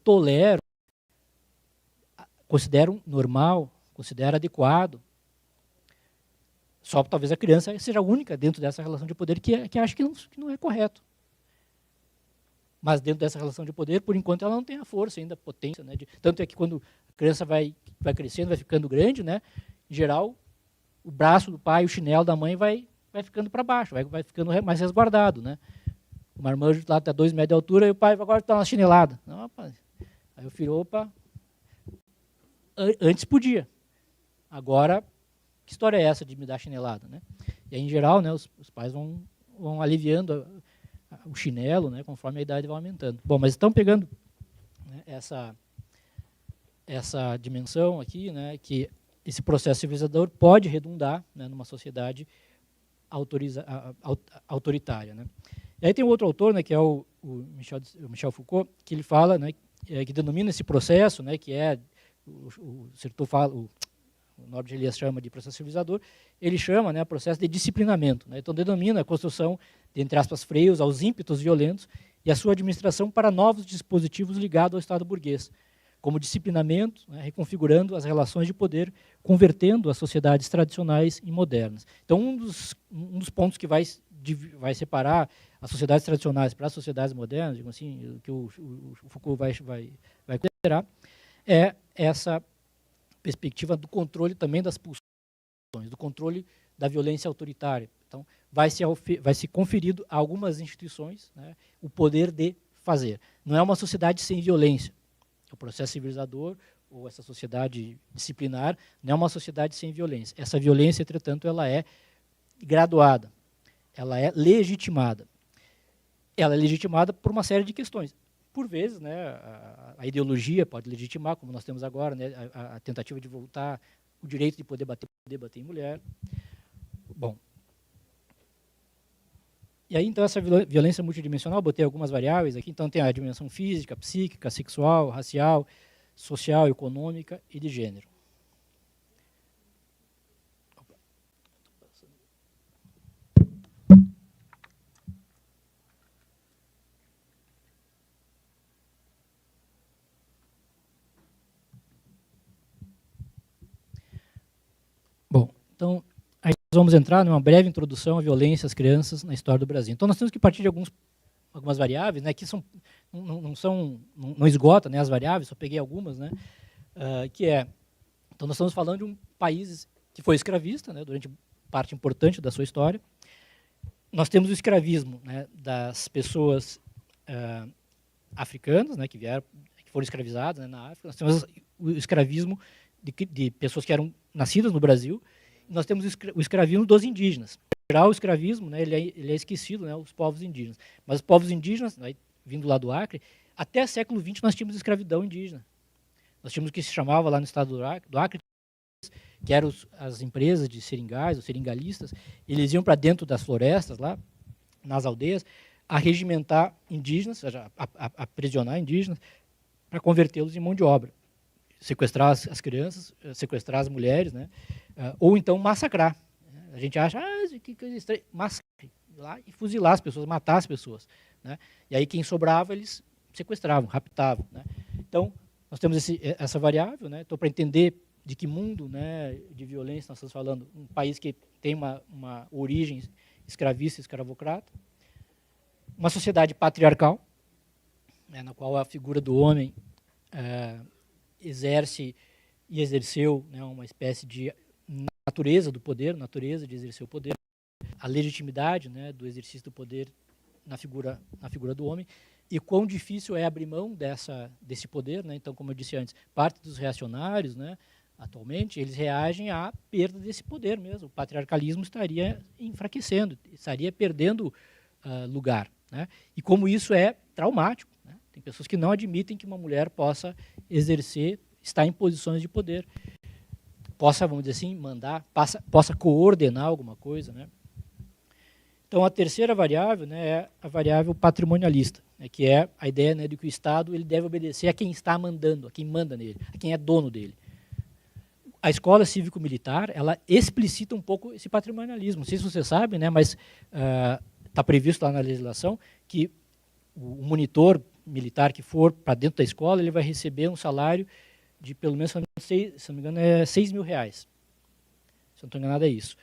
toleram, consideram normal, consideram adequado. Só talvez a criança seja a única dentro dessa relação de poder que acha que não é correto. Mas dentro dessa relação de poder, por enquanto, ela não tem a força ainda, a potência. Né, tanto é que quando a criança vai crescendo, vai ficando grande, né, em geral, o braço do pai, o chinelo da mãe vai ficando para baixo, vai ficando mais resguardado. Né. O marmanjo lá está 2 metros de altura e o pai agora está na chinelada. Não, rapaz. Aí eu falei, opa, antes podia. Agora, que história é essa de me dar chinelada? Né? E aí, em geral, né, os pais vão aliviando o chinelo, né, conforme a idade vai aumentando. Bom, mas estão pegando, né, essa dimensão aqui, né, que esse processo civilizador pode redundar, né, numa sociedade autoritária. Né. E aí tem um outro autor, né, que é o Michel Foucault, que ele fala, né, que denomina esse processo, né, que é, o Norbert Elias chama de processo civilizador, ele chama, né, processo de disciplinamento. Né, então denomina a construção de, entre aspas, freios aos ímpetos violentos e a sua administração para novos dispositivos ligados ao Estado burguês, como disciplinamento, né, reconfigurando as relações de poder, convertendo as sociedades tradicionais em modernas. Então, um dos pontos que vai separar as sociedades tradicionais para as sociedades modernas, digamos assim, que o Foucault vai considerar, é essa perspectiva do controle também das pulsões, do controle da violência autoritária. Então, vai ser conferido a algumas instituições, né, o poder de fazer. Não é uma sociedade sem violência. O processo civilizador, ou essa sociedade disciplinar, não é uma sociedade sem violência. Essa violência, entretanto, ela é graduada, ela é legitimada. Ela é legitimada por uma série de questões. Por vezes, né, a ideologia pode legitimar, como nós temos agora, né, a tentativa de voltar o direito de poder bater em mulher. Bom. E aí, então, essa violência multidimensional, botei algumas variáveis aqui. Então, tem a dimensão física, psíquica, sexual, racial, social, econômica e de gênero. Então, aí nós vamos entrar numa breve introdução à violência às crianças na história do Brasil. Então, nós temos que partir de algumas variáveis, né, que não esgota, né, as variáveis, só peguei algumas, né, então nós estamos falando de um país que foi escravista, né, durante parte importante da sua história. Nós temos o escravismo, né, das pessoas africanas, né, que foram escravizadas, né, na África. Nós temos o escravismo de pessoas que eram nascidas no Brasil. E nós temos o escravismo dos indígenas. Em geral, o escravismo, né, ele é esquecido, né, os povos indígenas. Mas os povos indígenas, né, vindo lá do Acre, até século XX nós tínhamos escravidão indígena. Nós tínhamos o que se chamava lá no estado do Acre, que eram as empresas de seringais, os seringalistas. Eles iam para dentro das florestas, lá nas aldeias, a regimentar indígenas, a aprisionar indígenas, para convertê-los em mão de obra. Sequestrar as crianças, sequestrar as mulheres, né? Ou então massacrar. A gente acha, que coisa estranha, massacre, lá e fuzilar as pessoas, matar as pessoas, né? E aí quem sobrava, eles sequestravam, raptavam, né? Então, nós temos essa variável, né? Então, para entender de que mundo, né, de violência nós estamos falando, um país que tem uma origem escravista, escravocrata, uma sociedade patriarcal, né, na qual a figura do homem exerce e exerceu, né, uma espécie de natureza do poder, natureza de exercer o poder, a legitimidade, né, do exercício do poder na figura do homem, e quão difícil é abrir mão desse poder, né? Então, como eu disse antes, parte dos reacionários, né, atualmente, eles reagem à perda desse poder mesmo. O patriarcalismo estaria enfraquecendo, estaria perdendo lugar, né? E como isso é traumático, né? Tem pessoas que não admitem que uma mulher possa exercer, estar em posições de poder, possa, vamos dizer assim, mandar, possa coordenar alguma coisa, né? Então, a terceira variável, né, é a variável patrimonialista, né, que é a ideia, né, de que o Estado ele deve obedecer a quem está mandando, a quem manda nele, a quem é dono dele. A escola cívico-militar, ela explicita um pouco esse patrimonialismo. Não sei se você sabe, né, mas está previsto lá na legislação que o monitor militar que for para dentro da escola, ele vai receber um salário de pelo menos, se não me engano, é 6 mil reais. Se eu não estou enganado, é isso.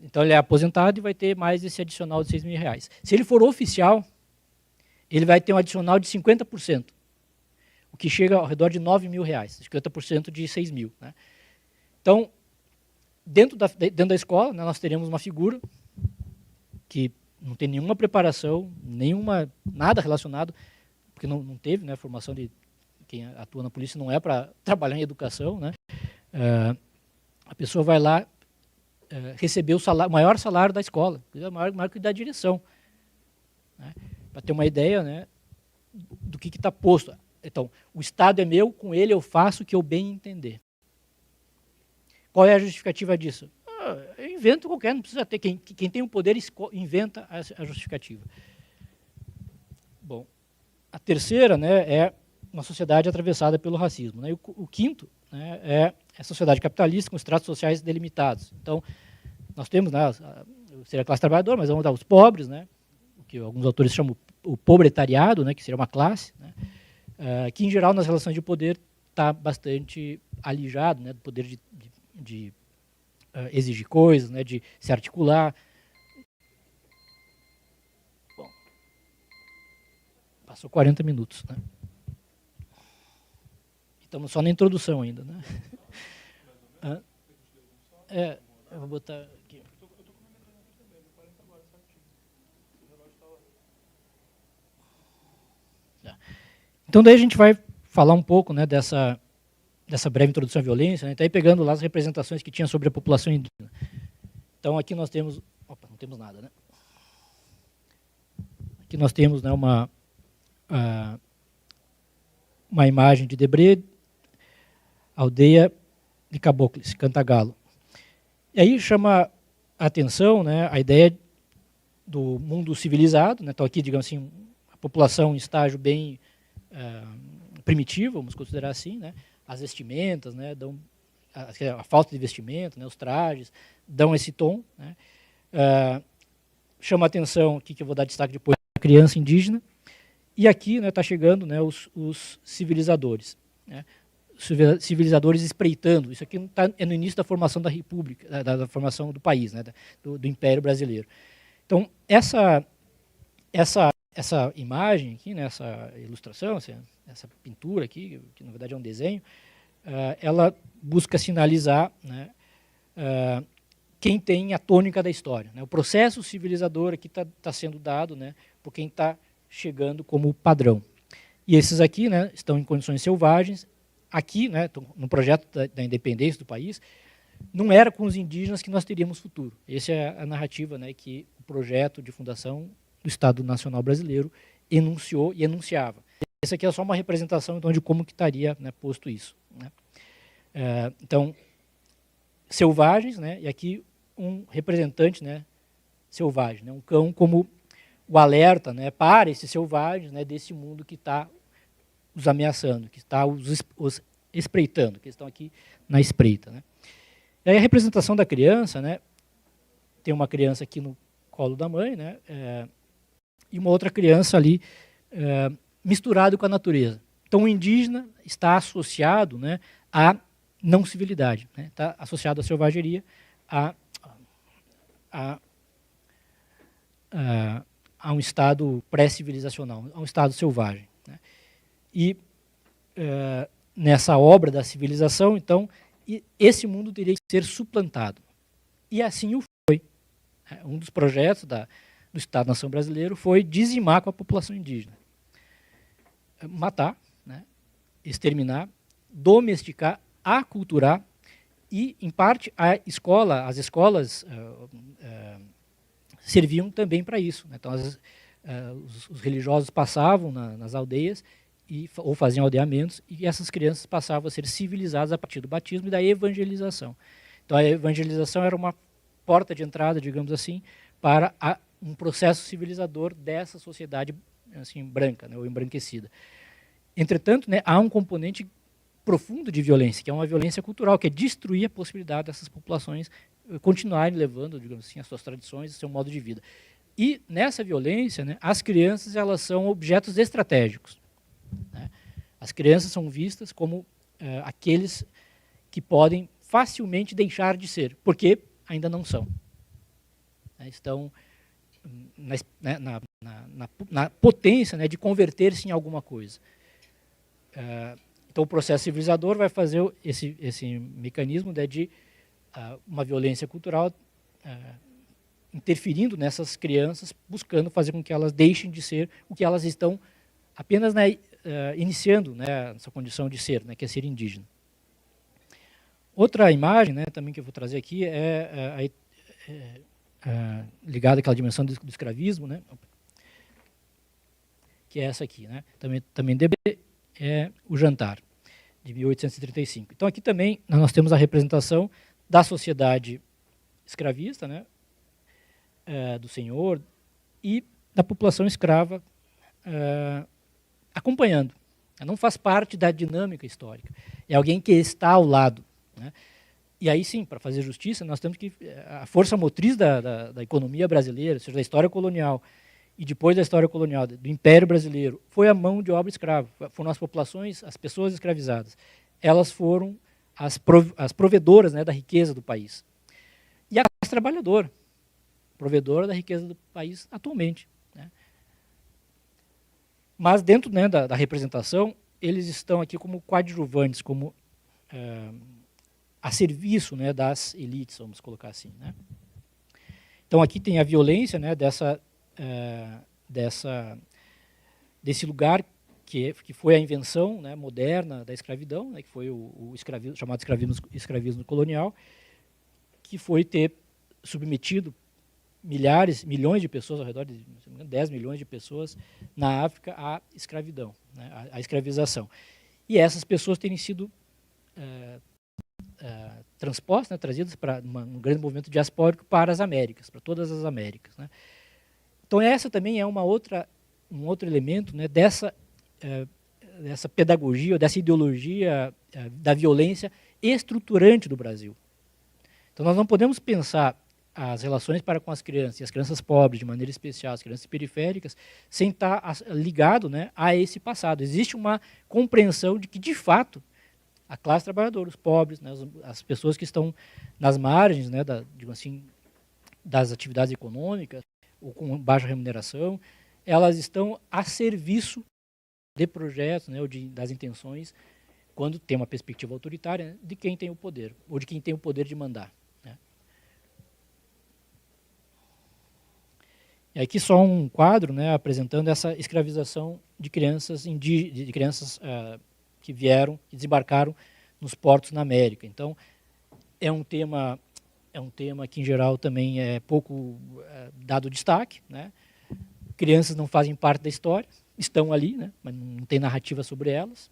Então, ele é aposentado e vai ter mais esse adicional de 6 mil reais. Se ele for oficial, ele vai ter um adicional de 50%, o que chega ao redor de 9 mil reais, 50% de 6 mil. Né? Então, dentro da escola, né, nós teremos uma figura que não tem nenhuma preparação, nada relacionado, porque não teve, né, formação de quem atua na polícia, não é para trabalhar em educação. Né? A pessoa vai lá receber o maior salário da escola, maior que da direção. Né? Para ter uma ideia, né, do que está posto. Então, o Estado é meu, com ele eu faço o que eu bem entender. Qual é a justificativa disso? Eu invento qualquer, não precisa ter. Quem tem o poder inventa a justificativa. Bom, a terceira, né, é uma sociedade atravessada pelo racismo. Né? E o quinto, né, é a sociedade capitalista com estratos sociais delimitados. Então, nós temos, né, seria a classe trabalhadora, mas vamos dar os pobres, né, o que alguns autores chamam o pobretariado, né, que seria uma classe, né, que, em geral, nas relações de poder, está bastante alijado, né, do poder de exigir coisas, né, de se articular. Bom, passou 40 minutos. Né? Estamos só na introdução ainda. Né? Eu vou botar aqui. Então, daí a gente vai falar um pouco, né, dessa breve introdução à violência, né, tá aí pegando lá as representações que tinha sobre a população indígena. Então, aqui nós temos... Opa, não temos nada, né? Aqui nós temos, né, uma imagem de Debré, aldeia de Cabocles, Cantagalo. E aí chama a atenção, né, a ideia do mundo civilizado, né? Então, aqui, digamos assim, a população em estágio bem primitivo, vamos considerar assim, né? As vestimentas, né, dão a falta de vestimento, né, os trajes, dão esse tom. Né? Chama a atenção, aqui que eu vou dar destaque depois, a criança indígena. E aqui está, né, chegando, né, os civilizadores. Né? civilizadores espreitando. Isso aqui é no início da formação da República, da formação do país, né, do Império Brasileiro. Então, essa imagem aqui, né, essa ilustração, essa pintura aqui, que na verdade é um desenho, ela busca sinalizar, né, quem tem a tônica da história, né? O processo civilizador aqui está sendo dado, né, por quem está chegando como padrão. E esses aqui, né, estão em condições selvagens. Aqui, né, no projeto da independência do país, não era com os indígenas que nós teríamos futuro. Essa é a narrativa, né, que o projeto de fundação do Estado Nacional Brasileiro enunciou e enunciava. Essa aqui é só uma representação, então, de como que estaria, né, posto isso, né? Então, selvagens, né, e aqui um representante, né, selvagem, né, um cão como o alerta, né, para esses selvagens, né, desse mundo que está os ameaçando, que está os espreitando, que estão aqui na espreita, né. E aí a representação da criança, né, tem uma criança aqui no colo da mãe, né, e uma outra criança ali misturado com a natureza. Então o indígena está associado, né, à não civilidade, né, está associado à selvageria, a um estado pré-civilizacional, a um estado selvagem, né. E nessa obra da civilização, então, esse mundo teria que ser suplantado. E assim o foi. Um dos projetos do Estado-nação brasileiro foi dizimar com a população indígena. Matar, né, exterminar, domesticar, aculturar e, em parte, as escolas serviam também para isso, né? Então, os religiosos passavam nas aldeias ou faziam aldeamentos, e essas crianças passavam a ser civilizadas a partir do batismo e da evangelização. Então, a evangelização era uma porta de entrada, digamos assim, para um processo civilizador dessa sociedade assim, branca, né, ou embranquecida. Entretanto, né, há um componente profundo de violência, que é uma violência cultural, que é destruir a possibilidade dessas populações continuarem levando, digamos assim, as suas tradições e seu modo de vida. E nessa violência, né, as crianças, elas são objetos estratégicos, né? As crianças são vistas como aqueles que podem facilmente deixar de ser, porque ainda não são. Estão na potência, né, de converter-se em alguma coisa. Então, o processo civilizador vai fazer esse mecanismo, né, de uma violência cultural interferindo nessas crianças, buscando fazer com que elas deixem de ser o que elas estão apenas, né, iniciando, né, essa condição de ser, né, que é ser indígena. Outra imagem, né, também que eu vou trazer aqui é ligada àquela dimensão do escravismo, né, que é essa aqui, né, também é o Jantar, de 1835. Então aqui também nós temos a representação da sociedade escravista, né, do senhor e da população escrava acompanhando. Não faz parte da dinâmica histórica. É alguém que está ao lado, né? E aí sim, para fazer justiça, nós temos que a força motriz da economia brasileira, ou seja, da história colonial, e depois da história colonial, do Império Brasileiro, foi a mão de obra escrava. Foram as populações, as pessoas escravizadas. Elas foram as provedoras, né, da riqueza do país. E a classe trabalhadora, provedora da riqueza do país atualmente, né? Mas dentro, né, da representação, eles estão aqui como coadjuvantes, como a serviço, né, das elites, vamos colocar assim, né? Então aqui tem a violência, né, desse lugar que foi a invenção, né, moderna da escravidão, né, que foi o escravismo, chamado escravismo colonial, que foi ter submetido milhões de pessoas, ao redor de 10 milhões de pessoas na África à escravidão, né, à escravização. E essas pessoas terem sido transpostas, né, trazidas para um grande movimento diaspórico para as Américas, para todas as Américas, né. Então essa também é um outro elemento, né, dessa pedagogia, dessa ideologia da violência estruturante do Brasil. Então nós não podemos pensar as relações para com as crianças, e as crianças pobres de maneira especial, as crianças periféricas, sem estar ligado, né, a esse passado. Existe uma compreensão de que, de fato, a classe trabalhadora, os pobres, né, as pessoas que estão nas margens, né, digamos assim, das atividades econômicas, ou com baixa remuneração, elas estão a serviço de projetos, né, ou das intenções, quando tem uma perspectiva autoritária, né, de quem tem o poder, ou de quem tem o poder de mandar. Né. E aqui só um quadro, né, apresentando essa escravização de crianças, que vieram e desembarcaram nos portos na América. Então, é um tema que, em geral, também é pouco dado destaque. Né. Crianças não fazem parte da história, estão ali, né, mas não tem narrativa sobre elas.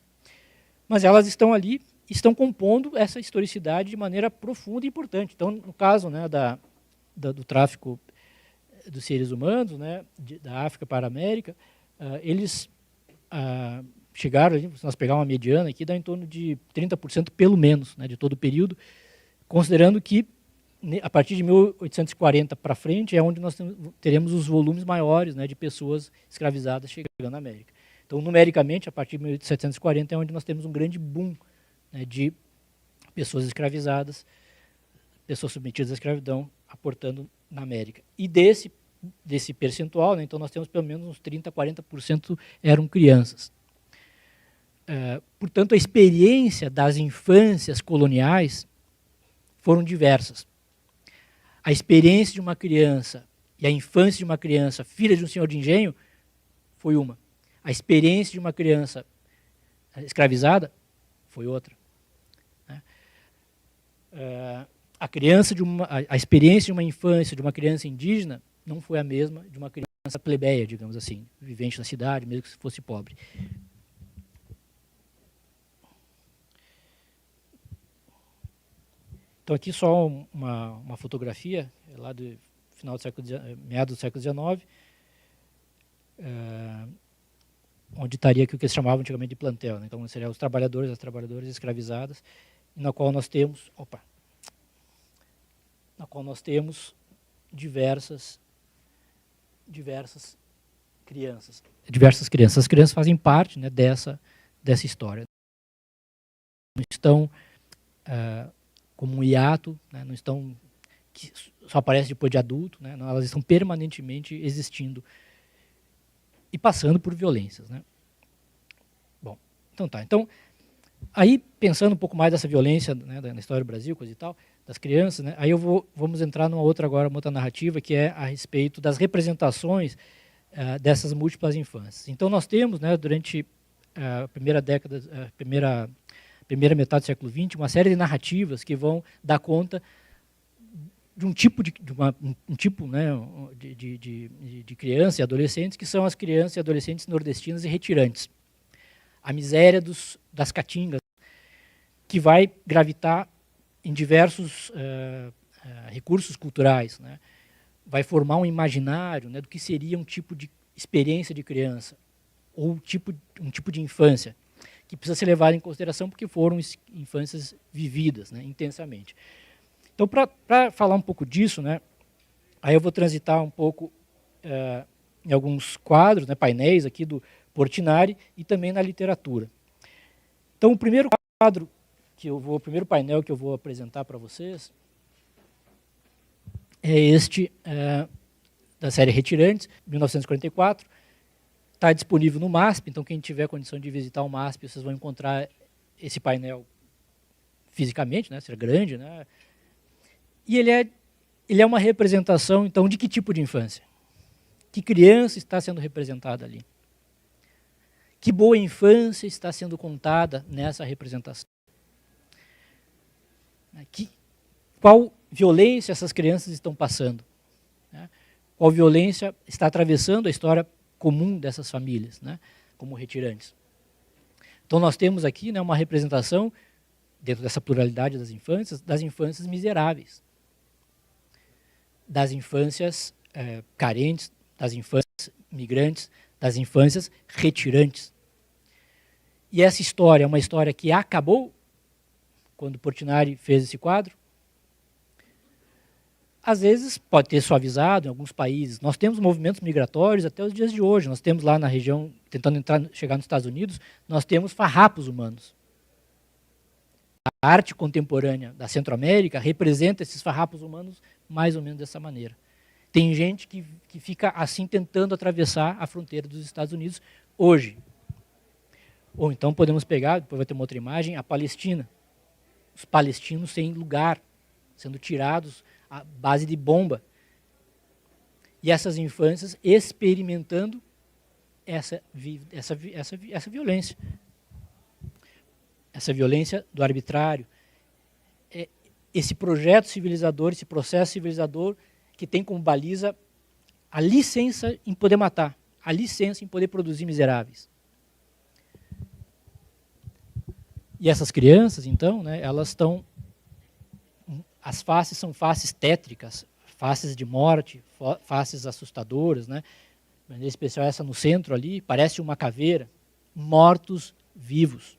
Mas elas estão ali, estão compondo essa historicidade de maneira profunda e importante. Então, no caso, né, do tráfico dos seres humanos, né, da África para a América, eles chegaram, se nós pegarmos uma mediana aqui, dá em torno de 30% pelo menos, né, de todo o período, considerando que a partir de 1840 para frente é onde nós teremos os volumes maiores, né, de pessoas escravizadas chegando na América. Então, numericamente, a partir de 1740 é onde nós temos um grande boom, né, de pessoas escravizadas, pessoas submetidas à escravidão, aportando na América. E desse percentual, né, então nós temos pelo menos uns 30%, 40% eram crianças. Portanto, a experiência das infâncias coloniais foram diversas. A experiência de uma criança e a infância de uma criança, filha de um senhor de engenho, foi uma. A experiência de uma criança escravizada foi outra. Né? A experiência de uma infância de uma criança indígena não foi a mesma de uma criança plebeia, digamos assim, vivente na cidade, mesmo que fosse pobre. Então, aqui só uma fotografia, lá do final do meados do século XIX, onde estaria aqui o que eles chamavam antigamente de plantel. Né? Então, seriam os trabalhadores, as trabalhadoras escravizadas, na qual nós temos, diversas crianças. As crianças fazem parte, né, dessa história. Não estão como um hiato, né, não estão que só aparece depois de adulto, né, não, elas estão permanentemente existindo e passando por violências. Né. Bom, então tá. Então, aí, pensando um pouco mais dessa violência, né, na história do Brasil, coisa e tal, das crianças, né, aí vamos entrar uma outra narrativa, que é a respeito das representações dessas múltiplas infâncias. Então, nós temos, né, durante a primeira metade do século XX, uma série de narrativas que vão dar conta de um tipo né, de criança e adolescentes, que são as crianças e adolescentes nordestinas e retirantes. A miséria das caatingas, que vai gravitar em diversos recursos culturais, né? Vai formar um imaginário, né, do que seria um tipo de experiência de criança, ou um tipo de infância, que precisa ser levado em consideração porque foram infâncias vividas, né, intensamente. Então, para falar um pouco disso, né, aí eu vou transitar um pouco em alguns quadros, né, painéis aqui do Portinari e também na literatura. Então, o primeiro painel que eu vou apresentar para vocês é este da série Retirantes, 1944. Está disponível no MASP, então quem tiver condição de visitar o MASP, vocês vão encontrar esse painel fisicamente, né, será grande, né? E ele é uma representação, então, de que tipo de infância? Que criança está sendo representada ali? Que boa infância está sendo contada nessa representação? Qual violência essas crianças estão passando? Né? Qual violência está atravessando a história comum dessas famílias, né, como retirantes? Então, nós temos aqui, né, uma representação, dentro dessa pluralidade das infâncias miseráveis, das infâncias carentes, das infâncias migrantes, das infâncias retirantes. E essa história é uma história que acabou quando Portinari fez esse quadro? Às vezes pode ter suavizado em alguns países. Nós temos movimentos migratórios até os dias de hoje. Nós temos lá na região, tentando chegar nos Estados Unidos, nós temos farrapos humanos. arte contemporânea da Centro-América representa esses farrapos humanos mais ou menos dessa maneira. Tem gente que fica assim tentando atravessar a fronteira dos Estados Unidos hoje. Ou então podemos pegar, depois vai ter uma outra imagem, a Palestina. Os palestinos sem lugar, sendo tirados à base de bomba. E essas infâncias experimentando essa violência. Essa violência do arbitrário. Esse projeto civilizador, esse processo civilizador que tem como baliza a licença em poder matar, a licença em poder produzir miseráveis. E essas crianças, então, né, elas estão... As faces são faces tétricas, faces de morte, faces assustadoras, né? Em especial essa no centro ali, parece uma caveira, mortos vivos.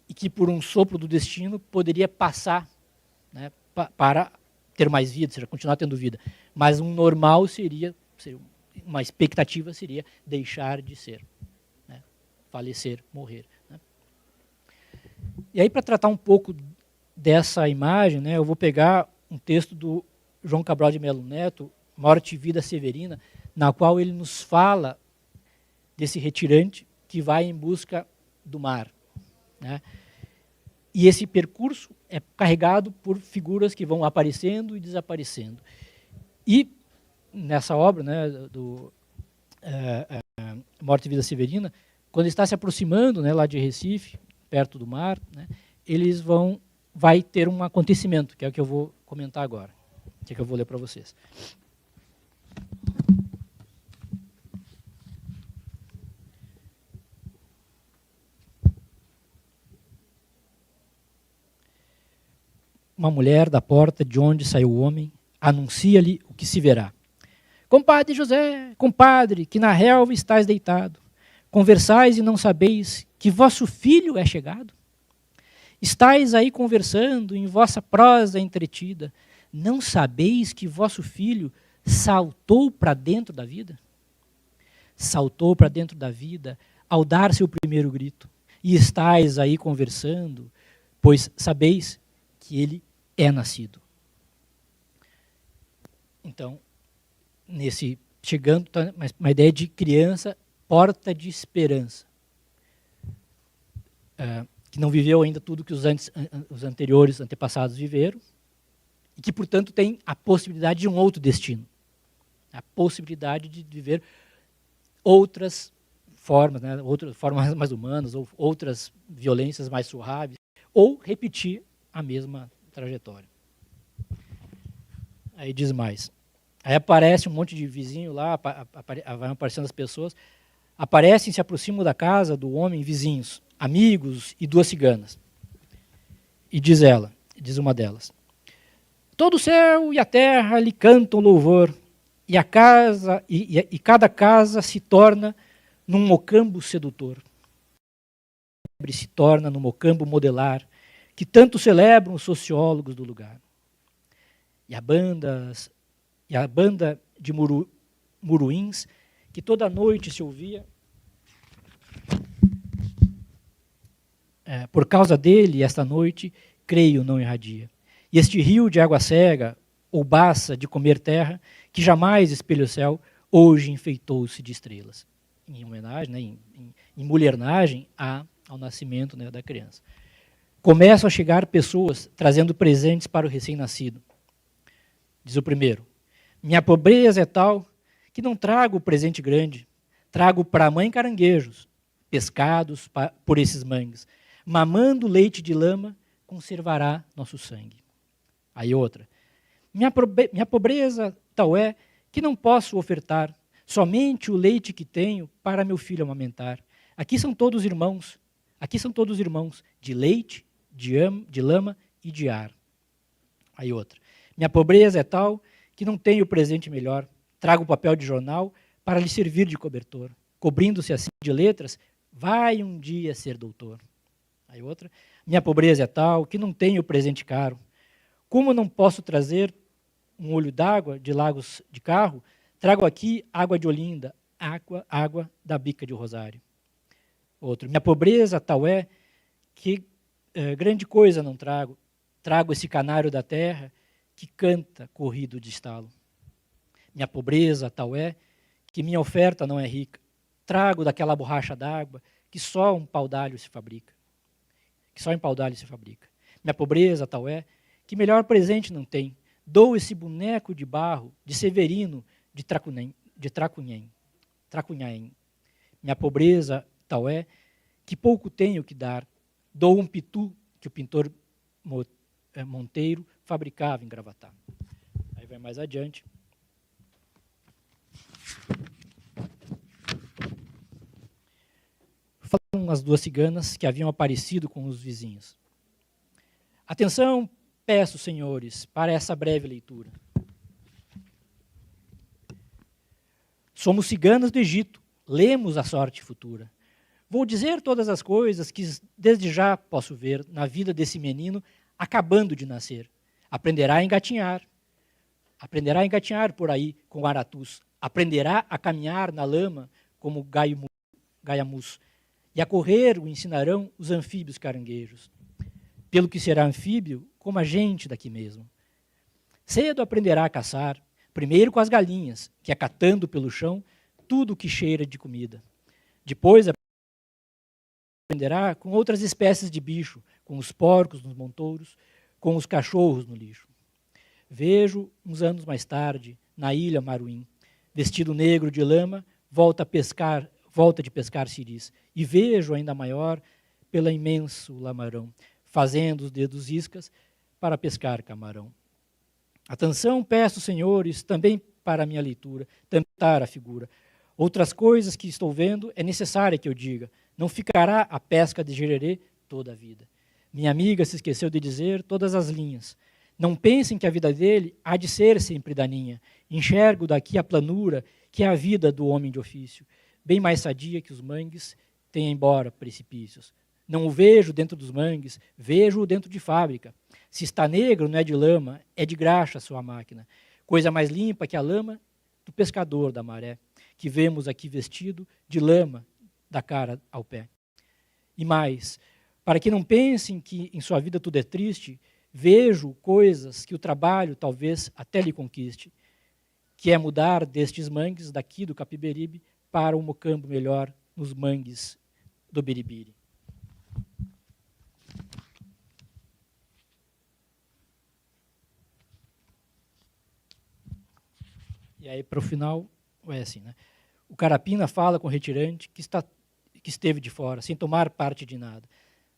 E que por um sopro do destino poderia passar, né, para ter mais vida, ou seja, continuar tendo vida. Mas um normal seria uma expectativa seria deixar de ser, né, falecer, morrer. Né. E aí, para tratar um pouco dessa imagem, né, eu vou pegar um texto do João Cabral de Melo Neto, Morte e Vida Severina, na qual ele nos fala desse retirante que vai em busca do mar. Né? E esse percurso é carregado por figuras que vão aparecendo e desaparecendo. E nessa obra, né, do Morte e Vida Severina, quando está se aproximando, né, lá de Recife, perto do mar, né, vai ter um acontecimento, que é o que eu vou comentar agora, que é o que eu vou ler para vocês. Uma mulher da porta de onde saiu o homem anuncia-lhe o que se verá. Compadre José, compadre, que na relva estáis deitado, conversais e não sabeis que vosso filho é chegado? Estais aí conversando em vossa prosa entretida, não sabeis que vosso filho saltou para dentro da vida? Saltou para dentro da vida ao dar seu primeiro grito, e estais aí conversando, pois sabeis que ele é nascido. Então, chegando, tá, uma ideia de criança, porta de esperança, que não viveu ainda tudo que os anteriores antepassados viveram, e que, portanto, tem a possibilidade de um outro destino, a possibilidade de viver outras formas, né, outras formas mais humanas, ou outras violências mais suaves, ou repetir a mesma trajetória. Aí diz mais. Aí aparece um monte de vizinho lá, vai aparecendo as pessoas, aparecem e se aproximam da casa do homem vizinhos, amigos e duas ciganas. E diz uma delas, todo o céu e a terra lhe cantam louvor, e a casa e cada casa se torna num mocambo sedutor. Se torna num mocambo modelar, que tanto celebram os sociólogos do lugar. E a banda de muruins, que toda noite se ouvia, por causa dele, esta noite, creio, não irradia. E este rio de água cega, ou baça de comer terra, que jamais espelha o céu, hoje enfeitou-se de estrelas. Em homenagem, né, em mulhernagem ao nascimento, né, da criança. Começam a chegar pessoas trazendo presentes para o recém-nascido. Diz o primeiro, minha pobreza é tal que não trago presente grande, trago para a mãe caranguejos, pescados por esses mangues. Mamando leite de lama, conservará nosso sangue. Aí outra, minha pobreza tal é que não posso ofertar somente o leite que tenho para meu filho amamentar. Aqui são todos irmãos, de leite, de lama e de ar. Aí outra, minha pobreza é tal que não tenho presente melhor, trago papel de jornal para lhe servir de cobertor. Cobrindo-se assim de letras, vai um dia ser doutor. Aí outra, minha pobreza é tal que não tenho presente caro. Como não posso trazer um olho d'água de Lagos de carro, trago aqui água de Olinda, água da bica de Rosário. Outro, minha pobreza tal é que grande coisa não trago. Trago esse canário da terra que canta corrido de estalo. Minha pobreza tal é que minha oferta não é rica. Trago daquela borracha d'água que só um pau-d'alho se fabrica. Que só em pau-d'alho se fabrica. Minha pobreza tal é que melhor presente não tem. Dou esse boneco de barro de Severino de Tracunhaém. Minha pobreza tal é que pouco tenho que dar. Dou um pitu que o pintor Monteiro fabricava em Gravatá. Aí vai mais adiante. Falam as duas ciganas que haviam aparecido com os vizinhos. Atenção, peço, senhores, para essa breve leitura. Somos ciganas do Egito, lemos a sorte futura. Vou dizer todas as coisas que desde já posso ver na vida desse menino acabando de nascer. Aprenderá a engatinhar por aí com aratus. Aprenderá a caminhar na lama como gaiamus. E a correr o ensinarão os anfíbios caranguejos. Pelo que será anfíbio, como a gente daqui mesmo. Cedo aprenderá a caçar, primeiro com as galinhas, que acatando pelo chão tudo que cheira de comida. Depois aprenderá com outras espécies de bicho, com os porcos nos montouros, com os cachorros no lixo. Vejo, uns anos mais tarde, na ilha Maruim, vestido negro de lama, volta de pescar ciris. E vejo, ainda maior, pela imenso lamarão, fazendo os dedos iscas para pescar camarão. Atenção, peço, senhores, também para a minha leitura, tentar a figura. Outras coisas que estou vendo é necessária que eu diga. Não ficará a pesca de gererê toda a vida. Minha amiga se esqueceu de dizer todas as linhas. Não pensem que a vida dele há de ser sempre daninha. Enxergo daqui a planura que é a vida do homem de ofício, bem mais sadia que os mangues têm embora precipícios. Não o vejo dentro dos mangues, vejo-o dentro de fábrica. Se está negro, não é de lama, é de graxa sua máquina. Coisa mais limpa que a lama do pescador da maré, que vemos aqui vestido de lama da cara ao pé. E mais, para que não pensem que em sua vida tudo é triste, vejo coisas que o trabalho talvez até lhe conquiste, que é mudar destes mangues daqui do Capiberibe para um mocambo melhor nos mangues do Biribiri. E aí, para o final, é assim, né? O Carapina fala com o retirante que esteve de fora, sem tomar parte de nada.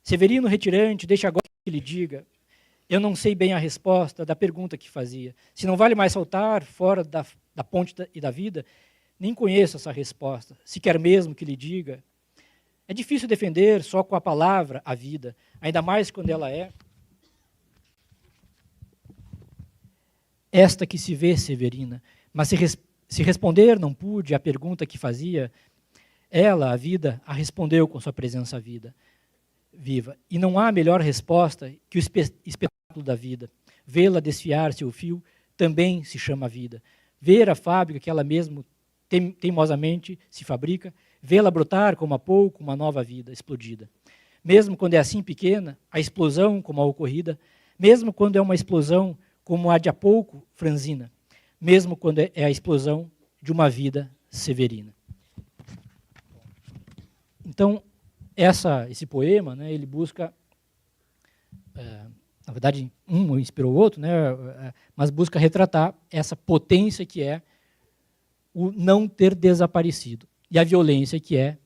Severino retirante, deixa agora que lhe diga. Eu não sei bem a resposta da pergunta que fazia. Se não vale mais saltar fora da ponte e da vida, nem conheço essa resposta. Se quer mesmo que lhe diga. É difícil defender só com a palavra a vida, ainda mais quando ela é esta que se vê, Severina. Mas se responder não pude à pergunta que fazia, ela, a vida, a respondeu com sua presença viva. E não há melhor resposta que o espetáculo da vida. Vê-la desfiar-se o fio também se chama vida. Ver a fábrica que ela mesma teimosamente se fabrica, vê-la brotar como há pouco uma nova vida explodida. Mesmo quando é assim pequena, a explosão como a ocorrida, mesmo quando é uma explosão como a de há pouco franzina, mesmo quando é a explosão de uma vida severina. Então, esse poema, né, ele busca, na verdade, um inspirou o outro, né, mas busca retratar essa potência que é o não ter desaparecido e a violência que é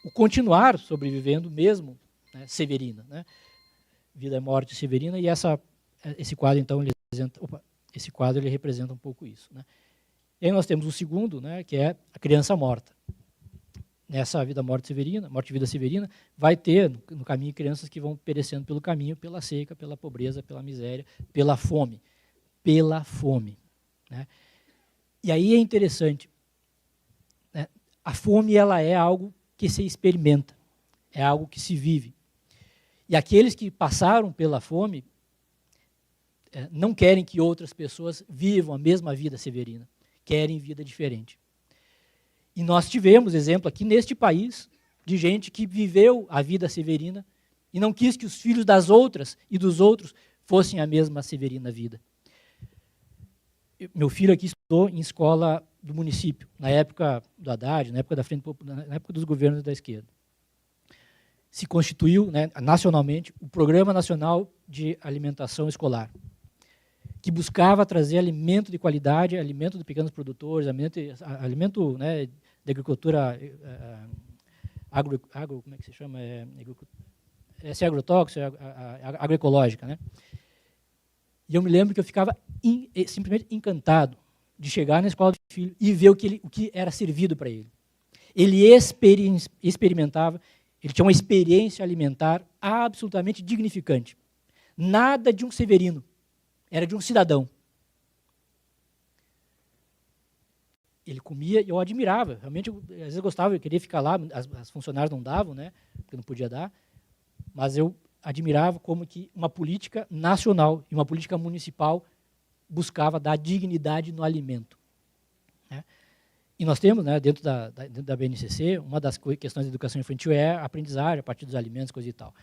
o continuar sobrevivendo mesmo, né, severina, né, vida e morte severina, e esse quadro, então, ele representa... Esse quadro ele representa um pouco isso, né? E aí nós temos o segundo, né, que é a criança morta. Nessa vida morte e vida severina, vai ter no caminho crianças que vão perecendo pelo caminho, pela seca, pela pobreza, pela miséria, pela fome. Pela fome. Né? E aí é interessante, né? A fome ela é algo que se experimenta, é algo que se vive. E aqueles que passaram pela fome não querem que outras pessoas vivam a mesma vida severina, querem vida diferente. E nós tivemos exemplo aqui neste país de gente que viveu a vida severina e não quis que os filhos das outras e dos outros fossem a mesma severina vida. Meu filho aqui estudou em escola do município, na época do Haddad, na época da Frente Popular, na época dos governos da esquerda. Se constituiu, né, nacionalmente, o Programa Nacional de Alimentação Escolar, que buscava trazer alimento de qualidade, alimento de pequenos produtores, alimento né, de agricultura como é que se chama? Agrotóxico, agroecológica, né? E eu me lembro que eu ficava simplesmente encantado de chegar na escola do filho e ver o que era servido para ele. Ele experimentava, ele tinha uma experiência alimentar absolutamente dignificante. Nada de um severino, era de um cidadão. Ele comia e eu admirava. Realmente, às vezes eu gostava, eu queria ficar lá, as funcionárias não davam, né, porque não podia dar, mas eu admirava como que uma política nacional e uma política municipal buscava dar dignidade no alimento. Né? E nós temos, né, dentro da BNCC, uma das questões da educação infantil é a aprendizagem a partir dos alimentos, coisa e tal.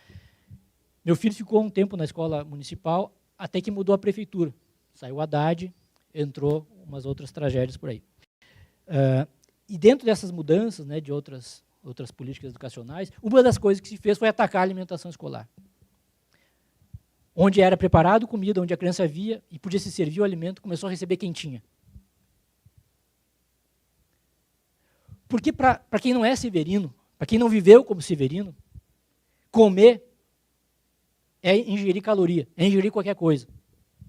Meu filho ficou um tempo na escola municipal, até que mudou a prefeitura. Saiu o Haddad, entrou umas outras tragédias por aí. E dentro dessas mudanças, né, de outras políticas educacionais, uma das coisas que se fez foi atacar a alimentação escolar. Onde era preparado comida, onde a criança via e podia se servir o alimento, começou a receber quem tinha. Porque para quem não é severino, para quem não viveu como severino, comer é ingerir caloria, é ingerir qualquer coisa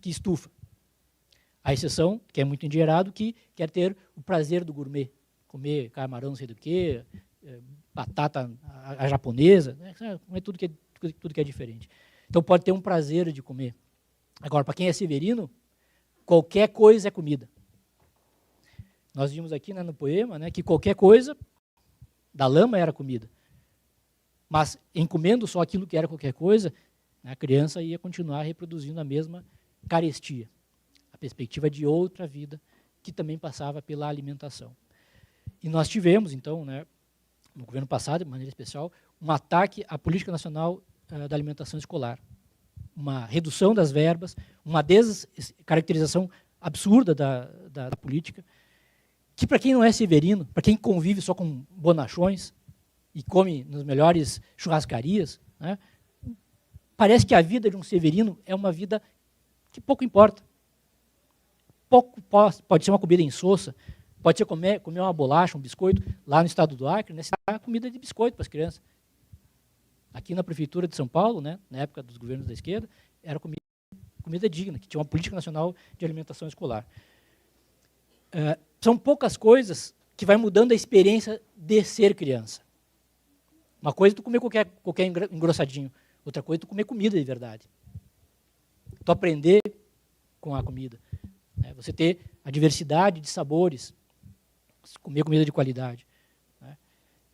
que estufa. A exceção, que é muito endinheirado, que quer ter o prazer do gourmet, comer camarão não sei do que, batata a japonesa, né? Comer tudo que é diferente. Então pode ter um prazer de comer. Agora, para quem é severino, qualquer coisa é comida. Nós vimos aqui, né, no poema, né, que qualquer coisa da lama era comida. Mas em comendo só aquilo que era qualquer coisa, a criança ia continuar reproduzindo a mesma carestia. A perspectiva de outra vida que também passava pela alimentação. E nós tivemos, então, né, no governo passado, de maneira especial, um ataque à Política Nacional da Alimentação Escolar. Uma redução das verbas, uma descaracterização absurda da política, que para quem não é severino, para quem convive só com bonachões e come nas melhores churrascarias, né, parece que a vida de um severino é uma vida que pouco importa. Pode ser uma comida insossa, pode ser comer uma bolacha, um biscoito. Lá no estado do Acre, né, se dá comida de biscoito para as crianças. Aqui na prefeitura de São Paulo, né, na época dos governos da esquerda, era comida digna, que tinha uma política nacional de alimentação escolar. São poucas coisas que vai mudando a experiência de ser criança. Uma coisa é tu comer qualquer engrossadinho, outra coisa é tu comer comida de verdade. Tu aprender com a comida. Né? Você ter a diversidade de sabores, comer comida de qualidade. Né?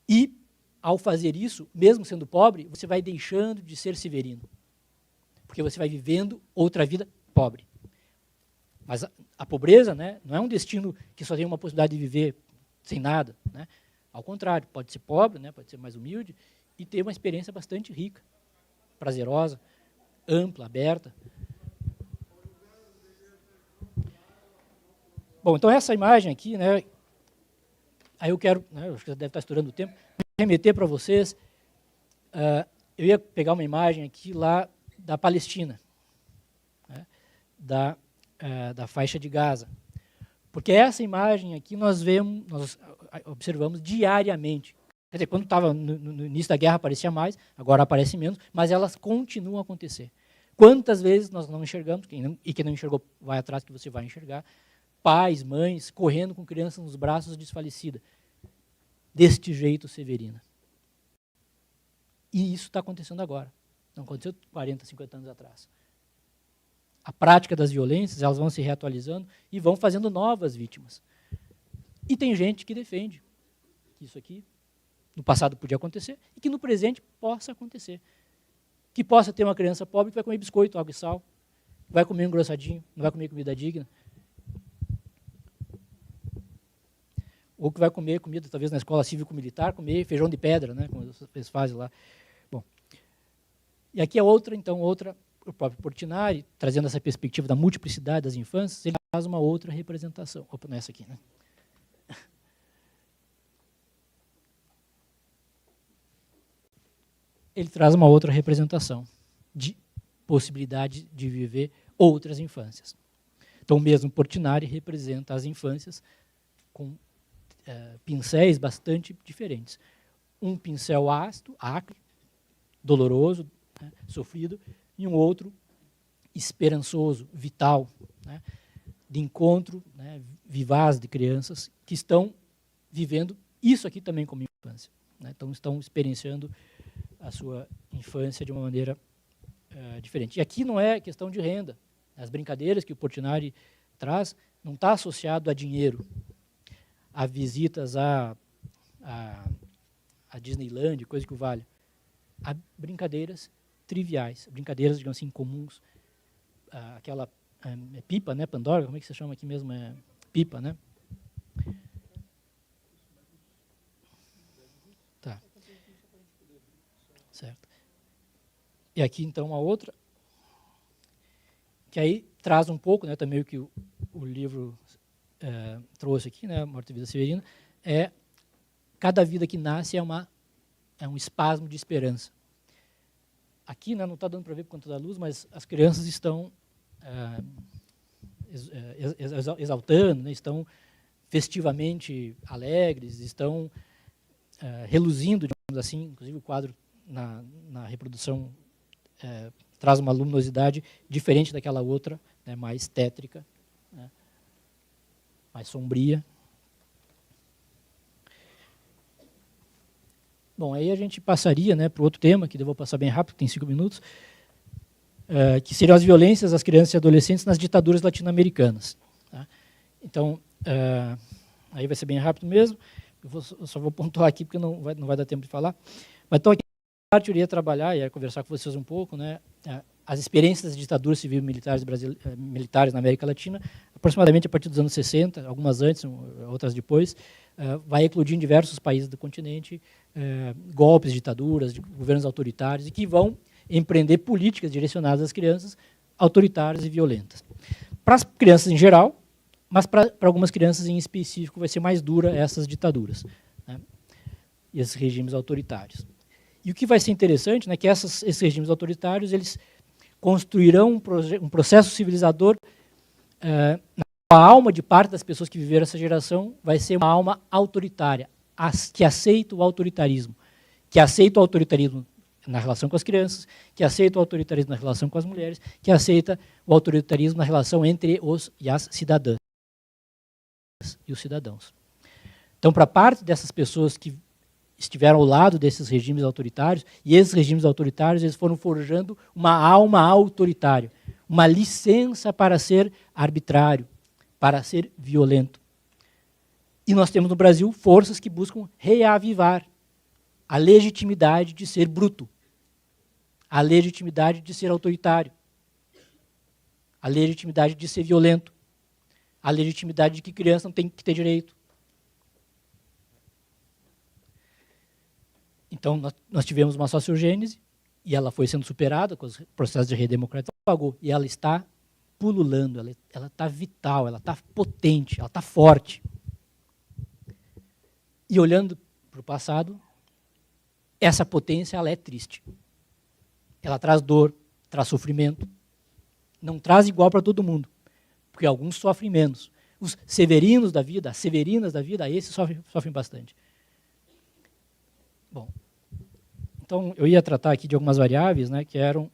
E, ao fazer isso, mesmo sendo pobre, você vai deixando de ser severino. Porque você vai vivendo outra vida pobre. Mas a pobreza, né, não é um destino que só tem uma possibilidade de viver sem nada. Né? Ao contrário, pode ser pobre, né, pode ser mais humilde, e ter uma experiência bastante rica, prazerosa, ampla, aberta. Bom, então essa imagem aqui, né, aí eu quero, né, acho que já deve estar estourando o tempo, remeter para vocês, eu ia pegar uma imagem aqui lá da Palestina, né, da faixa de Gaza, porque essa imagem aqui nós observamos diariamente. Quer dizer, quando estava no início da guerra aparecia mais, agora aparece menos, mas elas continuam a acontecer. Quantas vezes nós não enxergamos, quem não enxergou vai atrás que você vai enxergar, pais, mães, correndo com crianças nos braços desfalecida, deste jeito severina. E isso está acontecendo agora. Não aconteceu 40, 50 anos atrás. A prática das violências, elas vão se reatualizando e vão fazendo novas vítimas. E tem gente que defende que isso aqui, no passado podia acontecer, e que no presente possa acontecer. Que possa ter uma criança pobre que vai comer biscoito, água e sal, vai comer um engrossadinho, não vai comer comida digna. ou que vai comer comida, talvez na escola cívico-militar, comer feijão de pedra, né, como eles fazem lá. Bom, e aqui é outra, o próprio Portinari, trazendo essa perspectiva da multiplicidade das infâncias, ele faz uma outra representação. Opa, não é essa aqui, né? Ele traz uma outra representação de possibilidade de viver outras infâncias. Então, mesmo Portinari representa as infâncias com pincéis bastante diferentes. Um pincel ácido, acre, doloroso, né, sofrido, e um outro esperançoso, vital, né, de encontro, né, vivaz de crianças que estão vivendo isso aqui também como infância. Né, então, estão experienciando a sua infância de uma maneira diferente. E aqui não é questão de renda. As brincadeiras que o Portinari traz não está associado a dinheiro, a visitas a Disneyland, coisa que o valha. A brincadeiras triviais, brincadeiras, digamos assim, comuns. Aquela pipa, né, Pandora, como é que se chama aqui mesmo? Pipa, né? Tá. Certo. E aqui, então, uma outra, que aí traz um pouco, né, também o que o livro trouxe aqui, né, Morte e Vida Severina, cada vida que nasce é um espasmo de esperança. Aqui, né, não está dando para ver por conta da luz, mas as crianças estão exaltando, né, estão festivamente alegres, estão reluzindo, digamos assim, inclusive o quadro na reprodução traz uma luminosidade diferente daquela outra, né, mais tétrica, né, mais sombria. Bom, aí a gente passaria, né, para o outro tema, que eu vou passar bem rápido, tem 5 minutos, que seriam as violências às crianças e adolescentes nas ditaduras latino-americanas. Tá? Então, aí vai ser bem rápido mesmo, eu só vou pontuar aqui porque não vai dar tempo de falar. Mas então, aqui parte eu iria trabalhar, ia conversar com vocês um pouco, né, as experiências das ditaduras civil-militares militares na América Latina, aproximadamente a partir dos anos 60, algumas antes, outras depois, vai eclodir em diversos países do continente golpes, ditaduras, de governos autoritários, e que vão empreender políticas direcionadas às crianças autoritárias e violentas. Para as crianças em geral, mas para algumas crianças em específico vai ser mais dura essas ditaduras, né, e esses regimes autoritários. E o que vai ser interessante, né, que esses regimes autoritários eles construirão um processo civilizador. A alma de parte das pessoas que viveram essa geração vai ser uma alma autoritária, que aceita o autoritarismo, que aceita o autoritarismo na relação com as crianças, que aceita o autoritarismo na relação com as mulheres, que aceita o autoritarismo na relação entre os e as cidadãs e os cidadãos. Então, para parte dessas pessoas que estiveram ao lado desses regimes autoritários, e esses regimes autoritários eles foram forjando uma alma autoritária, uma licença para ser arbitrário, para ser violento. E nós temos no Brasil forças que buscam reavivar a legitimidade de ser bruto, a legitimidade de ser autoritário, a legitimidade de ser violento, a legitimidade de que criança não tem que ter direito. Então, nós tivemos uma sociogênese, e ela foi sendo superada com os processos de redemocratização, e ela está pululando, ela está vital, ela está potente, ela está forte. E olhando para o passado, essa potência ela é triste. Ela traz dor, traz sofrimento. Não traz igual para todo mundo, porque alguns sofrem menos. Os severinos da vida, as severinas da vida, esses sofrem bastante. Bom, então eu ia tratar aqui de algumas variáveis, né, que eram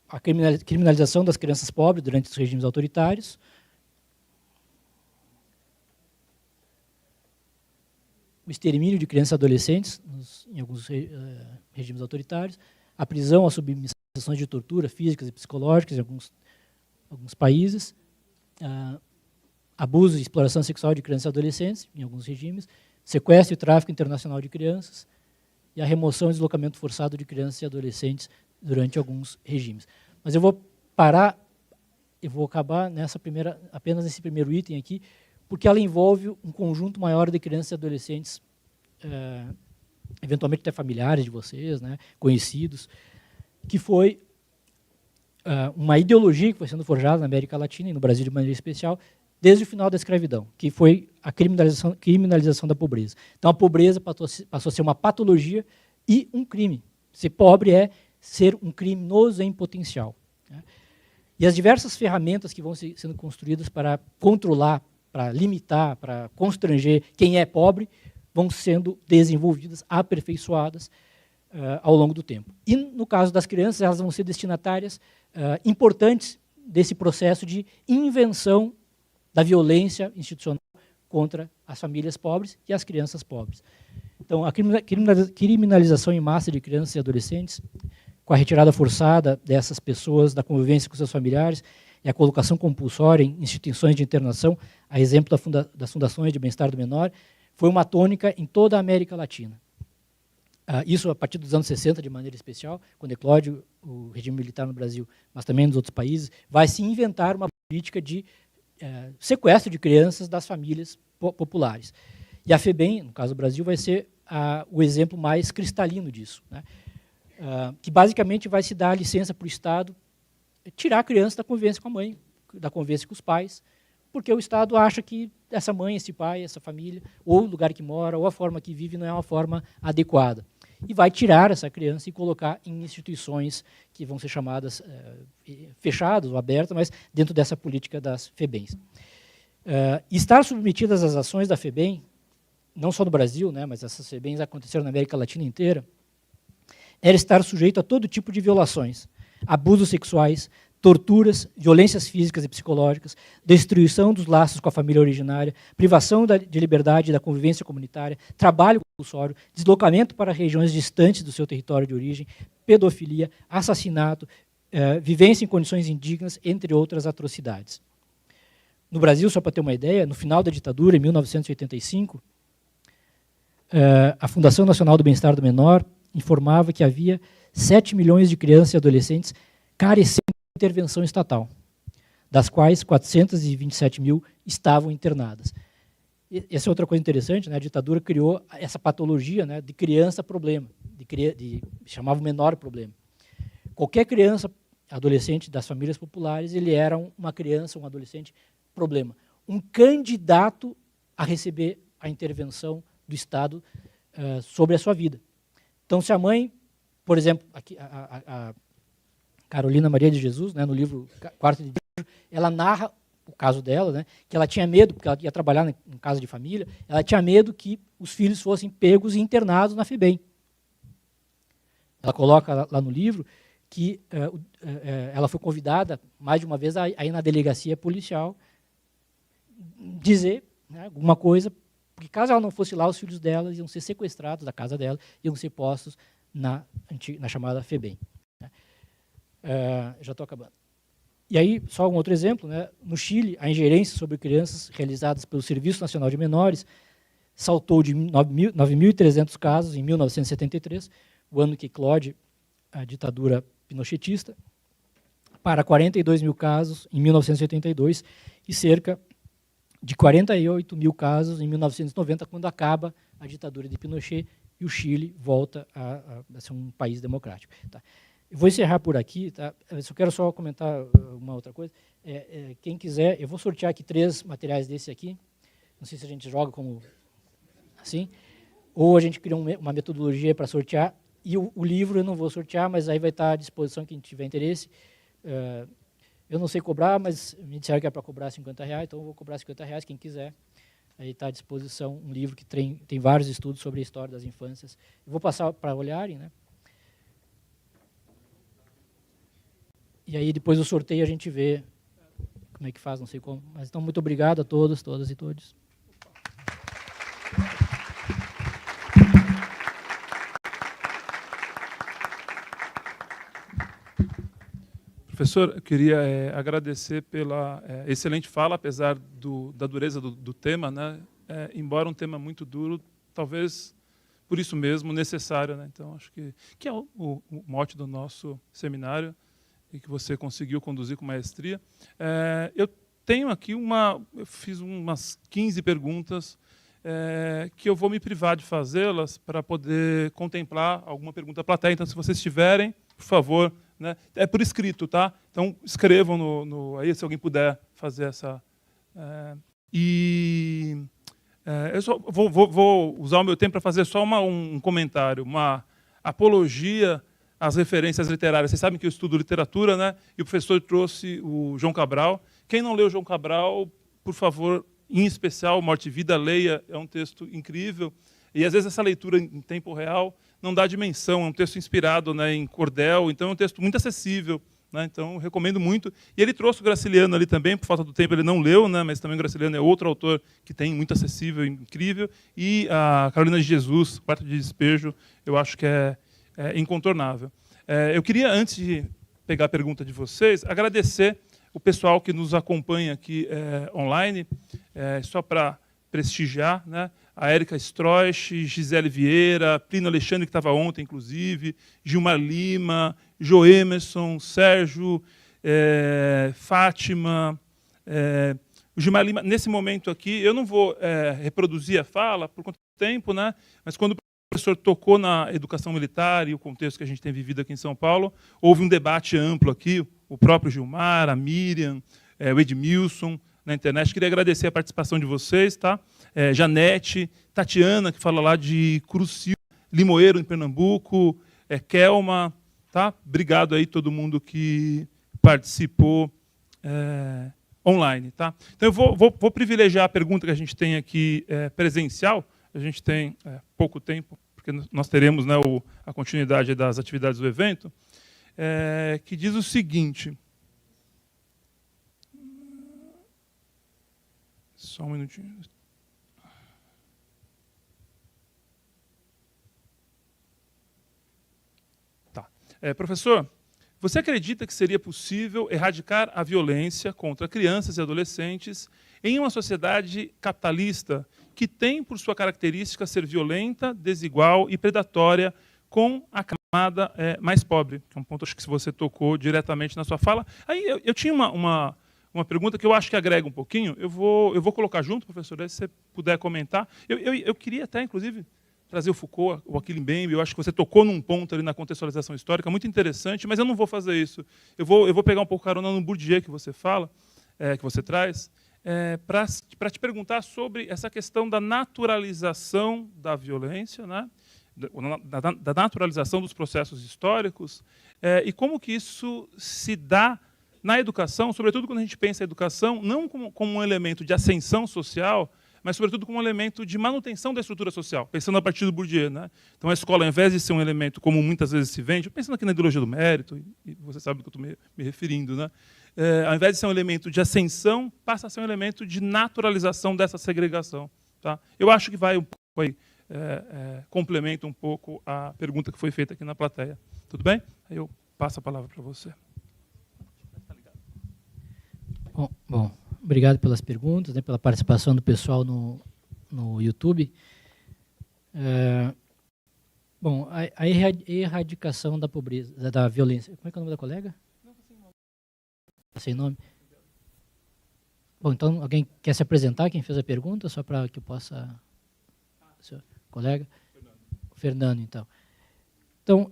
a criminalização das crianças pobres durante os regimes autoritários, o extermínio de crianças e adolescentes em alguns regimes autoritários, a prisão, a submissões de tortura físicas e psicológicas em alguns países, abuso e exploração sexual de crianças e adolescentes, em alguns regimes, sequestro e tráfico internacional de crianças, e a remoção e deslocamento forçado de crianças e adolescentes durante alguns regimes. Mas eu vou parar eu vou acabar apenas nesse primeiro item aqui, porque ela envolve um conjunto maior de crianças e adolescentes, eventualmente até familiares de vocês, né, conhecidos, que foi uma ideologia que foi sendo forjada na América Latina e no Brasil de maneira especial, desde o final da escravidão, que foi a criminalização da pobreza. Então, a pobreza passou a ser uma patologia e um crime. Ser pobre é ser um criminoso em potencial. Né? E as diversas ferramentas que vão sendo construídas para controlar, para limitar, para constranger quem é pobre, vão sendo desenvolvidas, aperfeiçoadas ao longo do tempo. E, no caso das crianças, elas vão ser destinatárias importantes desse processo de invenção da violência institucional contra as famílias pobres e as crianças pobres. Então, a criminalização em massa de crianças e adolescentes, com a retirada forçada dessas pessoas da convivência com seus familiares e a colocação compulsória em instituições de internação, a exemplo das fundações de bem-estar do menor, foi uma tônica em toda a América Latina. Isso a partir dos anos 60, de maneira especial, quando eclode o regime militar no Brasil, mas também nos outros países, vai se inventar uma política de sequestro de crianças das famílias populares. E a FEBEM, no caso do Brasil, vai ser o exemplo mais cristalino disso, né? Que basicamente vai se dar a licença para o Estado tirar a criança da convivência com a mãe, da convivência com os pais, porque o Estado acha que essa mãe, esse pai, essa família, ou o lugar que mora, ou a forma que vive não é uma forma adequada. E vai tirar essa criança e colocar em instituições que vão ser chamadas fechadas ou abertas, mas dentro dessa política das FEBEMs. Estar submetidas às ações da FEBEM, não só no Brasil, né, mas essas FEBEMs aconteceram na América Latina inteira, era estar sujeito a todo tipo de violações, abusos sexuais, torturas, violências físicas e psicológicas, destruição dos laços com a família originária, privação de liberdade e da convivência comunitária, trabalho compulsório, deslocamento para regiões distantes do seu território de origem, pedofilia, assassinato, vivência em condições indignas, entre outras atrocidades. No Brasil, só para ter uma ideia, no final da ditadura, em 1985, a Fundação Nacional do Bem-Estar do Menor informava que havia 7 milhões de crianças e adolescentes carecendo de intervenção estatal, das quais 427 mil estavam internadas. Essa é outra coisa interessante, né? A ditadura criou essa patologia, né, de criança-problema, chamava o menor problema. Qualquer criança, adolescente das famílias populares, ele era uma criança, um adolescente problema. Um candidato a receber a intervenção do Estado sobre a sua vida. Então, se a mãe, por exemplo, aqui, a Carolina Maria de Jesus, né, no livro Quarto de Desejo, ela narra o caso dela, né, que ela tinha medo, porque ela ia trabalhar em casa de família, ela tinha medo que os filhos fossem pegos e internados na FEBEM. Ela coloca lá no livro que ela foi convidada mais de uma vez a ir na delegacia policial dizer, né, alguma coisa, porque caso ela não fosse lá, os filhos dela iam ser sequestrados da casa dela, iam ser postos na chamada FEBEM. Já estou acabando. E aí, só um outro exemplo, né? No Chile, a ingerência sobre crianças realizadas pelo Serviço Nacional de Menores saltou de 9.300 casos em 1973, o ano que eclode a ditadura pinochetista, para 42 mil casos em 1982 e cerca de 48 mil casos em 1990, quando acaba a ditadura de Pinochet e o Chile volta a ser um país democrático. Tá? Eu vou encerrar por aqui, tá? Eu só quero comentar uma outra coisa. Quem quiser, eu vou sortear aqui 3 materiais desse aqui. Não sei se a gente joga como assim, ou a gente cria uma metodologia para sortear, e o livro eu não vou sortear, mas aí vai estar à disposição quem tiver interesse. Eu não sei cobrar, mas me disseram que é para cobrar R$50, então eu vou cobrar R$50, quem quiser. Aí está à disposição um livro que tem vários estudos sobre a história das infâncias. Eu vou passar para olharem, né? E aí depois do sorteio a gente vê como é que faz, não sei como. Mas então, muito obrigado a todos, todas e todos. Professor, eu queria agradecer pela excelente fala, apesar da dureza do tema, né? Embora um tema muito duro, talvez por isso mesmo necessário, né? Então, acho que é o mote do nosso seminário. e que você conseguiu conduzir com maestria. Eu tenho aqui eu fiz umas 15 perguntas que eu vou me privar de fazê-las para poder contemplar alguma pergunta da plateia. Então, se vocês tiverem, por favor, né, é por escrito, tá? Então, escrevam aí, se alguém puder fazer essa... eu só vou usar o meu tempo para fazer só um comentário, uma apologia às referências literárias. Vocês sabem que eu estudo literatura, né? E o professor trouxe o João Cabral. Quem não leu João Cabral, por favor, em especial, Morte e Vida, leia. É um texto incrível. E, às vezes, essa leitura em tempo real não dá dimensão. É um texto inspirado, né, em cordel. Então, é um texto muito acessível. Né? Então, eu recomendo muito. E ele trouxe o Graciliano ali também. Por falta do tempo, ele não leu, né? Mas também o Graciliano é outro autor que tem muito acessível, incrível. E a Carolina de Jesus, Quarto de Despejo, eu acho que é incontornável. Eu queria, antes de pegar a pergunta de vocês, agradecer o pessoal que nos acompanha aqui online, só para prestigiar, né? A Érica Stroich, Gisele Vieira, Plínio Alexandre, que estava ontem, inclusive, Gilmar Lima, Jo Emerson, Sérgio, Fátima. O Gilmar Lima, nesse momento aqui, eu não vou reproduzir a fala por conta do tempo, né? Mas quando o professor tocou na educação militar e o contexto que a gente tem vivido aqui em São Paulo, houve um debate amplo aqui, o próprio Gilmar, a Miriam, o Edmilson, na internet. Queria agradecer a participação de vocês, tá? Janete, Tatiana, que fala lá de Curuciú, Limoeiro, em Pernambuco, Kelma, tá? Obrigado aí todo mundo que participou online, tá? Então eu vou privilegiar a pergunta que a gente tem aqui presencial. A gente tem pouco tempo, porque nós teremos, né, a continuidade das atividades do evento, que diz o seguinte. Só um minutinho. Tá. Professor, você acredita que seria possível erradicar a violência contra crianças e adolescentes em uma sociedade capitalista que tem, por sua característica, ser violenta, desigual e predatória com a camada mais pobre? Que é um ponto, acho que se você tocou diretamente na sua fala. Aí eu tinha uma pergunta que eu acho que agrega um pouquinho. Eu vou colocar junto, professor, se você puder comentar. Eu queria até, inclusive, trazer o Foucault, o Achille Mbembe. Eu acho que você tocou num ponto ali na contextualização histórica muito interessante, mas eu não vou fazer isso. Eu vou pegar um pouco carona no Bourdieu que você fala, que você traz, para te perguntar sobre essa questão da naturalização da violência, né? da naturalização dos processos históricos, e como que isso se dá na educação, sobretudo quando a gente pensa a educação, não como um elemento de ascensão social, mas, sobretudo, como um elemento de manutenção da estrutura social, pensando a partir do Bourdieu. Né? Então, a escola, ao invés de ser um elemento, como muitas vezes se vende, pensando aqui na ideologia do mérito, e você sabe do que eu estou me referindo, né? Ao invés de ser um elemento de ascensão, passa a ser um elemento de naturalização dessa segregação. Tá? Eu acho que vai um pouco aí, complementa um pouco a pergunta que foi feita aqui na plateia. Tudo bem? Aí eu passo a palavra para você. Bom, obrigado pelas perguntas, né, pela participação do pessoal no YouTube. Bom, a erradicação da pobreza, da violência. Como é que é o nome da colega? Sem nome. Bom, então, alguém quer se apresentar, quem fez a pergunta, só para que eu possa... Seu colega? Fernando, então. Então,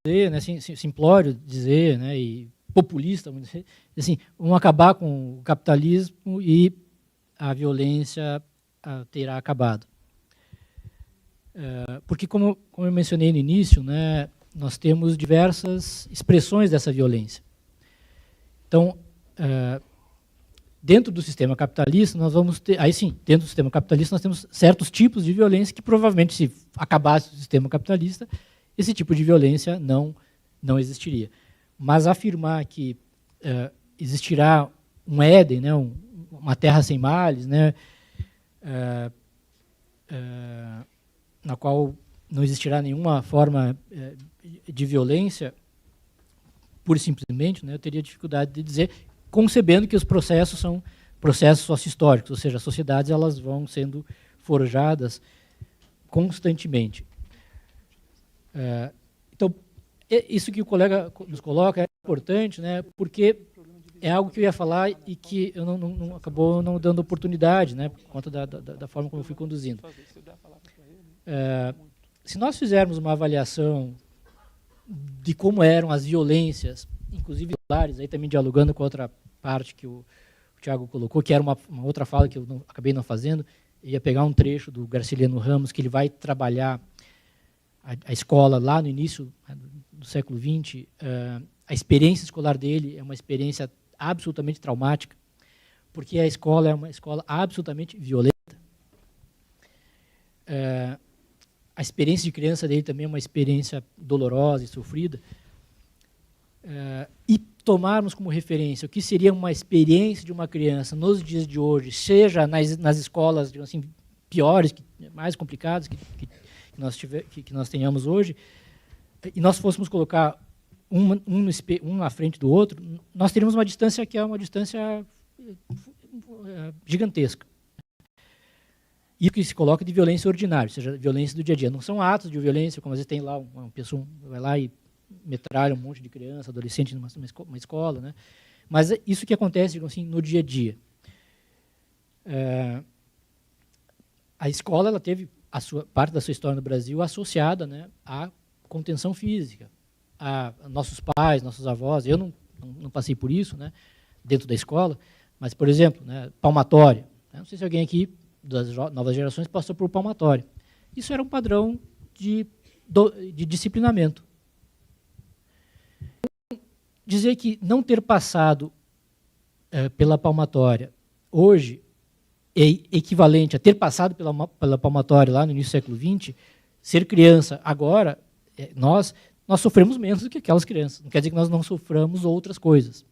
né, simplório dizer, né, e populista, assim, vamos acabar com o capitalismo e a violência terá acabado. Porque, como eu mencionei no início, né, nós temos diversas expressões dessa violência. Então, dentro do sistema capitalista, nós vamos ter... Aí sim, dentro do sistema capitalista, nós temos certos tipos de violência que, provavelmente, se acabasse o sistema capitalista, esse tipo de violência não existiria. Mas afirmar que existirá um Éden, né, uma terra sem males, né, na qual não existirá nenhuma forma de violência, pura e simplesmente, né, eu teria dificuldade de dizer, concebendo que os processos são processos sócio-históricos, ou seja, as sociedades elas vão sendo forjadas constantemente. isso que o colega nos coloca é importante, né, porque é algo que eu ia falar e que eu acabou não dando oportunidade, né, por conta da forma como eu fui conduzindo. Se nós fizermos uma avaliação de como eram as violências, inclusive escolares, aí também dialogando com a outra parte que o Tiago colocou, que era uma outra fala que eu acabei não fazendo, eu ia pegar um trecho do Graciliano Ramos, que ele vai trabalhar a escola lá no início do século XX. A experiência escolar dele é uma experiência absolutamente traumática, porque a escola é uma escola absolutamente violenta. A experiência de criança dele também é uma experiência dolorosa e sofrida. E tomarmos como referência o que seria uma experiência de uma criança nos dias de hoje, seja nas escolas, digamos assim, piores, mais complicadas que nós tenhamos hoje, e nós fôssemos colocar um na frente do outro, nós teríamos uma distância que é uma distância gigantesca. E o que se coloca de violência ordinária, ou seja, violência do dia a dia. Não são atos de violência, como às vezes tem lá uma pessoa vai lá e metralha um monte de criança, adolescente numa escola, né? Mas é isso que acontece, digamos assim, no dia a dia. A escola ela teve parte da sua história no Brasil associada, né, à contenção física. A nossos pais, nossos avós, eu não passei por isso, né, dentro da escola, mas, por exemplo, né, palmatória. Não sei se alguém aqui das novas gerações passou por palmatória. Isso era um padrão de disciplinamento. Dizer que não ter passado pela palmatória hoje é equivalente a ter passado pela palmatória lá no início do século XX, ser criança agora, nós sofremos menos do que aquelas crianças. Não quer dizer que nós não soframos outras coisas.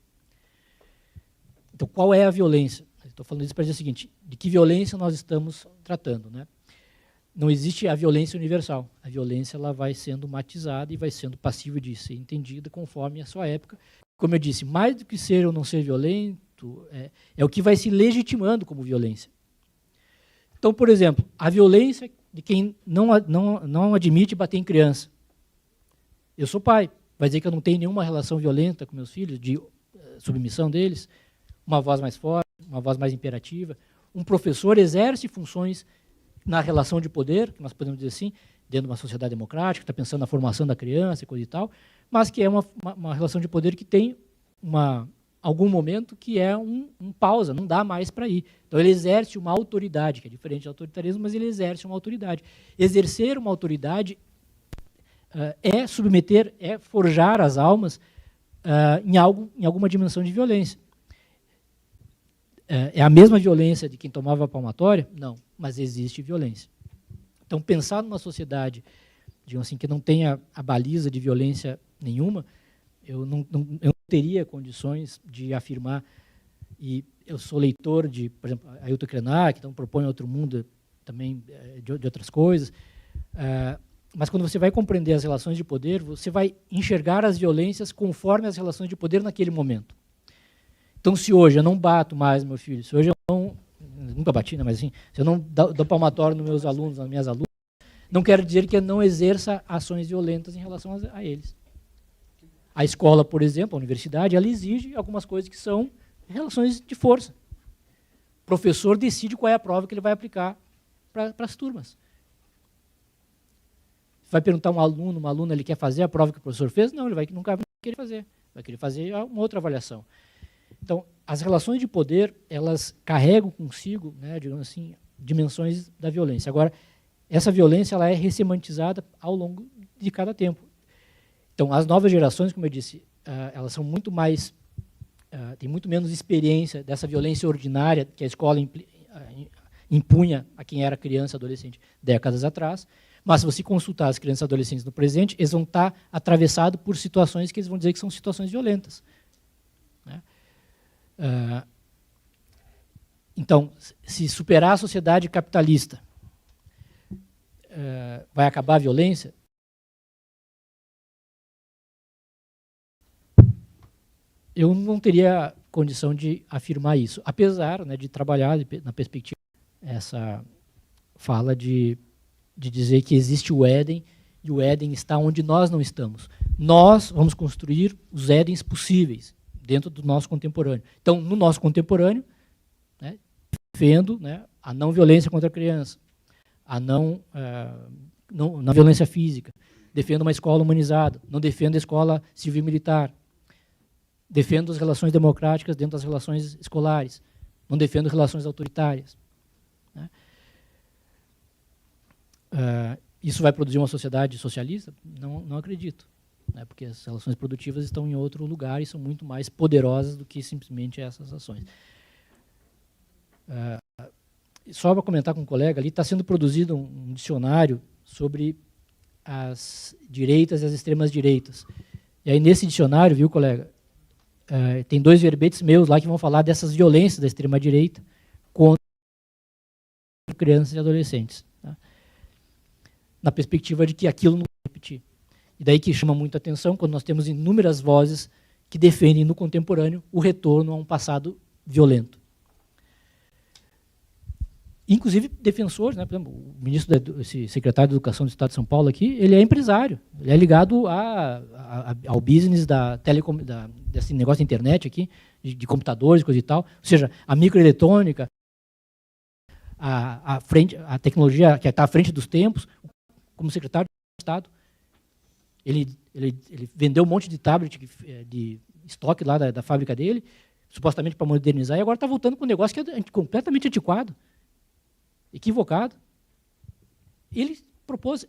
Então, qual é a violência? Estou falando isso para dizer o seguinte, de que violência nós estamos tratando, né? Não existe a violência universal. A violência ela vai sendo matizada e vai sendo passível de ser entendida conforme a sua época. Como eu disse, mais do que ser ou não ser violento, é o que vai se legitimando como violência. Então, por exemplo, a violência de quem não admite bater em criança. Eu sou pai, vai dizer que eu não tenho nenhuma relação violenta com meus filhos, de submissão deles, uma voz mais forte, uma voz mais imperativa. Um professor exerce funções na relação de poder, que nós podemos dizer assim, dentro de uma sociedade democrática, está pensando na formação da criança e coisa e tal, mas que é uma relação de poder que tem algum momento que é um pausa, não dá mais para ir. Então ele exerce uma autoridade, que é diferente do autoritarismo, mas ele exerce uma autoridade. Exercer uma autoridade é submeter, é forjar as almas em alguma dimensão de violência. É a mesma violência de quem tomava a palmatória? Não, mas existe violência. Então, pensar numa sociedade, digamos assim, que não tenha a baliza de violência nenhuma, eu não teria condições de afirmar, e eu sou leitor de, por exemplo, Ailton Krenak, então propõe outro mundo também de outras coisas, mas quando você vai compreender as relações de poder, você vai enxergar as violências conforme as relações de poder naquele momento. Então, se hoje eu não bato mais meu filho, se hoje eu nunca bati, né, mas assim, se eu não dou palmatória nos meus alunos, nas minhas alunas, não quero dizer que eu não exerça ações violentas em relação a eles. A escola, por exemplo, a universidade, ela exige algumas coisas que são relações de força. O professor decide qual é a prova que ele vai aplicar para as turmas. Vai perguntar uma aluna, ele quer fazer a prova que o professor fez? Não, ele nunca vai querer fazer. Vai querer fazer uma outra avaliação. Então, as relações de poder, elas carregam consigo, né, digamos assim, dimensões da violência. Agora, essa violência ela é ressemantizada ao longo de cada tempo. Então, as novas gerações, como eu disse, elas são muito mais, têm muito menos experiência dessa violência ordinária que a escola impunha a quem era criança, adolescente, décadas atrás. Mas, se você consultar as crianças e adolescentes no presente, eles vão estar atravessados por situações que eles vão dizer que são situações violentas. Né? Então, se superar a sociedade capitalista vai acabar a violência, eu não teria condição de afirmar isso, apesar, né, de trabalhar na perspectiva essa fala de dizer que existe o Éden E o Éden está onde nós não estamos. Nós vamos construir os Édens possíveis dentro do nosso contemporâneo. Então, no nosso contemporâneo, né, defendo, né, a não violência contra a criança, a não violência física, defendo uma escola humanizada, não defendo a escola civil-militar, defendo as relações democráticas dentro das relações escolares, não defendo relações autoritárias. Né? Isso vai produzir uma sociedade socialista? Não acredito, né? Porque as relações produtivas estão em outro lugar e são muito mais poderosas do que simplesmente essas ações. Só para comentar com um colega ali, está sendo produzido um dicionário sobre as direitas e as extremas direitas. E aí nesse dicionário, viu, colega, tem 2 verbetes meus lá que vão falar dessas violências da extrema direita contra crianças e adolescentes, tá? Na perspectiva de que aquilo não vai repetir. E daí que chama muita atenção quando nós temos inúmeras vozes que defendem no contemporâneo o retorno a um passado violento. Inclusive defensores, né? Por exemplo, o ministro, esse secretário de Educação do Estado de São Paulo aqui, ele é empresário, ele é ligado ao business desse negócio da internet aqui, de computadores, coisa e tal, ou seja, a microeletrônica, a tecnologia que está à frente dos tempos, como secretário de Estado. Ele vendeu um monte de tablet de estoque lá da fábrica dele, supostamente para modernizar, e agora está voltando com um negócio que é completamente antiquado, equivocado. Ele propôs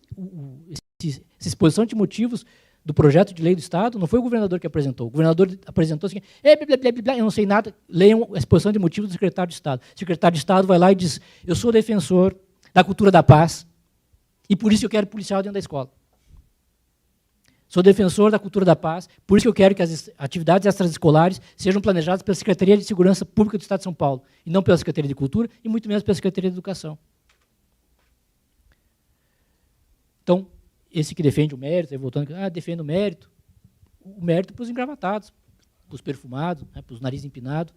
essa exposição de motivos do projeto de lei do Estado, não foi o governador que apresentou. O governador apresentou assim, eu não sei nada, leiam a exposição de motivos do secretário de Estado. O secretário de Estado vai lá e diz, eu sou defensor da cultura da paz, e por isso eu quero policial dentro da escola. Sou defensor da cultura da paz, por isso eu quero que as atividades extraescolares sejam planejadas pela Secretaria de Segurança Pública do Estado de São Paulo, e não pela Secretaria de Cultura, e muito menos pela Secretaria de Educação. Então, esse que defende o mérito, aí voltando, defende o mérito para os engravatados, para os perfumados, né, para os nariz empinados,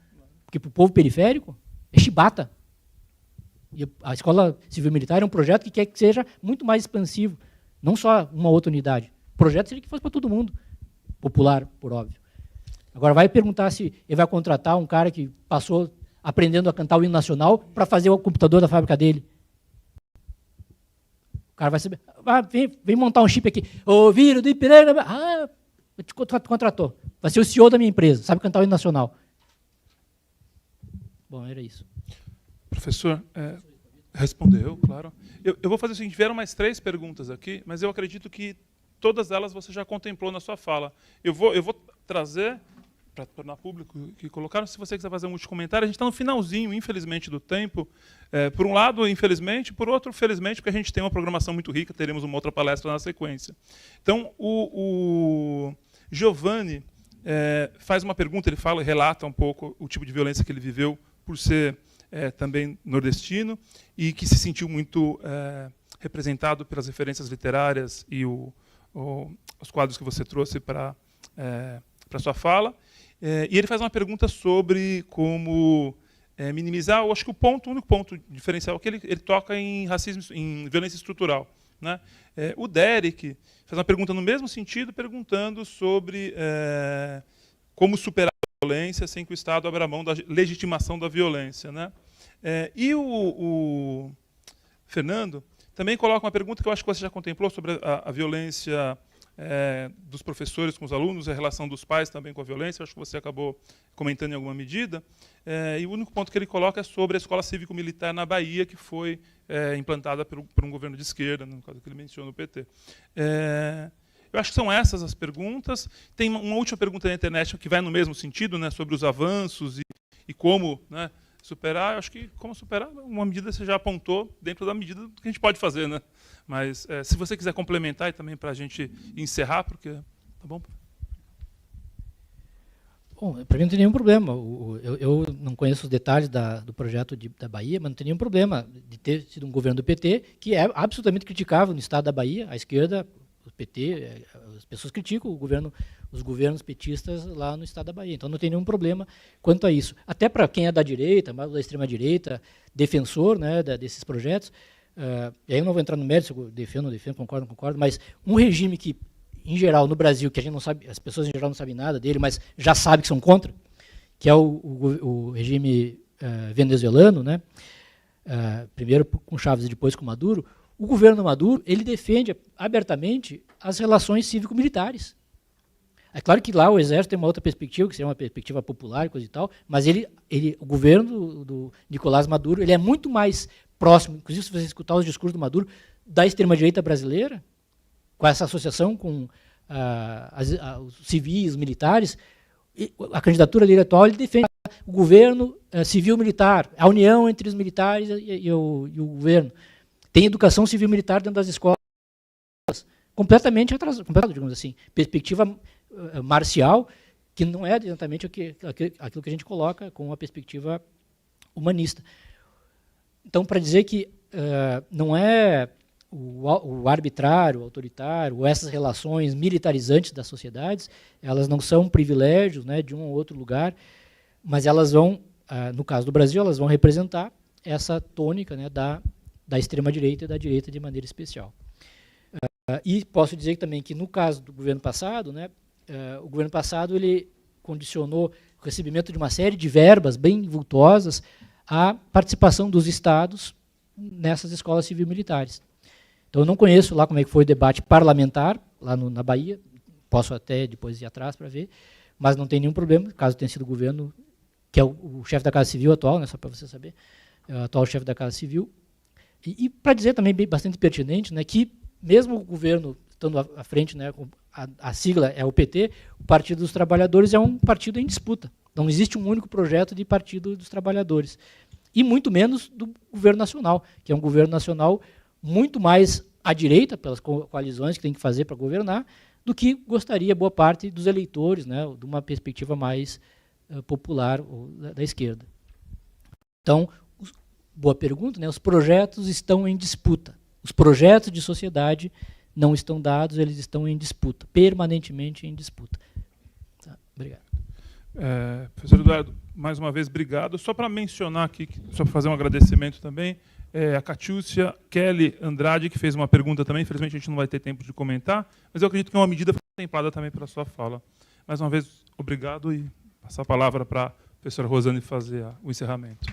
porque para o povo periférico é chibata. E a Escola Civil Militar é um projeto que quer que seja muito mais expansivo, não só uma outra unidade. O projeto seria que fosse para todo mundo, popular, por óbvio. Agora, vai perguntar se ele vai contratar um cara que passou aprendendo a cantar o hino nacional para fazer o computador da fábrica dele. O cara vai saber, vem montar um chip aqui. Ô, Viro do Ipiranga, te contratou. Vai ser o CEO da minha empresa, sabe cantar o hino nacional. Bom, era isso. Professor, respondeu, claro. Eu vou fazer o seguinte, vieram mais 3 perguntas aqui, mas eu acredito que todas elas você já contemplou na sua fala. Eu vou trazer, para tornar público que colocaram, se você quiser fazer um último comentário, a gente está no finalzinho, infelizmente, do tempo. Por um lado, infelizmente, por outro, felizmente, porque a gente tem uma programação muito rica, teremos uma outra palestra na sequência. Então, o Giovanni faz uma pergunta, ele fala e relata um pouco o tipo de violência que ele viveu por ser também nordestino e que se sentiu muito representado pelas referências literárias e os quadros que você trouxe para a sua fala. E ele faz uma pergunta sobre como minimizar, eu acho que o único ponto diferencial é que ele toca em racismo, em violência estrutural, né? O Derek faz uma pergunta no mesmo sentido, perguntando sobre como superar a violência sem que o Estado abra mão da legitimação da violência, né? E o Fernando também coloca uma pergunta que eu acho que você já contemplou sobre a violência dos professores com os alunos, a relação dos pais também com a violência, eu acho que você acabou comentando em alguma medida. E o único ponto que ele coloca é sobre a escola cívico-militar na Bahia, que foi implantada por um governo de esquerda, no caso que ele menciona o PT. Eu acho que são essas as perguntas. Tem uma última pergunta na internet que vai no mesmo sentido, né, sobre os avanços e como, né, superar. Eu acho que como superar, uma medida você já apontou dentro da medida que a gente pode fazer, né? Mas se você quiser complementar e também para a gente encerrar, porque tá bom? Bom, para mim não tem nenhum problema. Eu não conheço os detalhes do projeto da Bahia, mas não tem nenhum problema de ter sido um governo do PT que é absolutamente criticável no estado da Bahia. A esquerda, o PT, as pessoas criticam os governos petistas lá no estado da Bahia. Então não tem nenhum problema quanto a isso. Até para quem é da direita, mais da extrema direita, defensor, né, desses projetos, e aí eu não vou entrar no mérito, se eu defendo, concordo, mas um regime que, em geral, no Brasil, que a gente não sabe, as pessoas em geral não sabem nada dele, mas já sabem que são contra, que é o regime venezuelano, né? Primeiro com Chávez e depois com Maduro. O governo Maduro, ele defende abertamente as relações cívico-militares. É claro que lá o exército tem uma outra perspectiva, que seria uma perspectiva popular, coisa e tal, mas o governo do Nicolás Maduro, ele é muito mais próximo, inclusive se você escutar os discursos do Maduro, da extrema-direita brasileira, com essa associação com os civis, os militares. A candidatura dele atual, ele defende o governo civil-militar, a união entre os militares e o governo. Tem educação civil-militar dentro das escolas, completamente atrasada, digamos assim, perspectiva marcial, que não é exatamente aquilo que a gente coloca com a perspectiva humanista. Então, para dizer que não é o arbitrário, o autoritário, ou essas relações militarizantes das sociedades, elas não são privilégios, né, de um ou outro lugar, mas elas vão, no caso do Brasil, elas vão representar essa tônica, né, da extrema-direita e da direita de maneira especial. E posso dizer também que, no caso do governo passado, né, o governo passado ele condicionou o recebimento de uma série de verbas bem vultuosas à participação dos estados nessas escolas civil-militares. Então, eu não conheço lá como é que foi o debate parlamentar, lá na Bahia, posso até depois ir atrás para ver, mas não tem nenhum problema, caso tenha sido o governo, que é o chefe da Casa Civil atual, né, só para você saber, é o atual chefe da Casa Civil. E para dizer também bastante pertinente, né, que mesmo o governo estando à frente, né, a sigla é o PT, o Partido dos Trabalhadores é um partido em disputa. Não existe um único projeto de Partido dos Trabalhadores. E muito menos do governo nacional, que é um governo nacional muito mais à direita, pelas coalizões que tem que fazer para governar, do que gostaria boa parte dos eleitores, né, de uma perspectiva mais popular ou da esquerda. Então, boa pergunta, né, os projetos estão em disputa. Os projetos de sociedade não estão dados, eles estão em disputa, permanentemente em disputa. Tá, obrigado. Professor Eduardo, mais uma vez, obrigado. Só para mencionar aqui, só para fazer um agradecimento também, a Catiúcia Kelly Andrade, que fez uma pergunta também, infelizmente a gente não vai ter tempo de comentar, mas eu acredito que é uma medida contemplada também para a sua fala. Mais uma vez, obrigado e passar a palavra para a professora Rosane fazer o encerramento.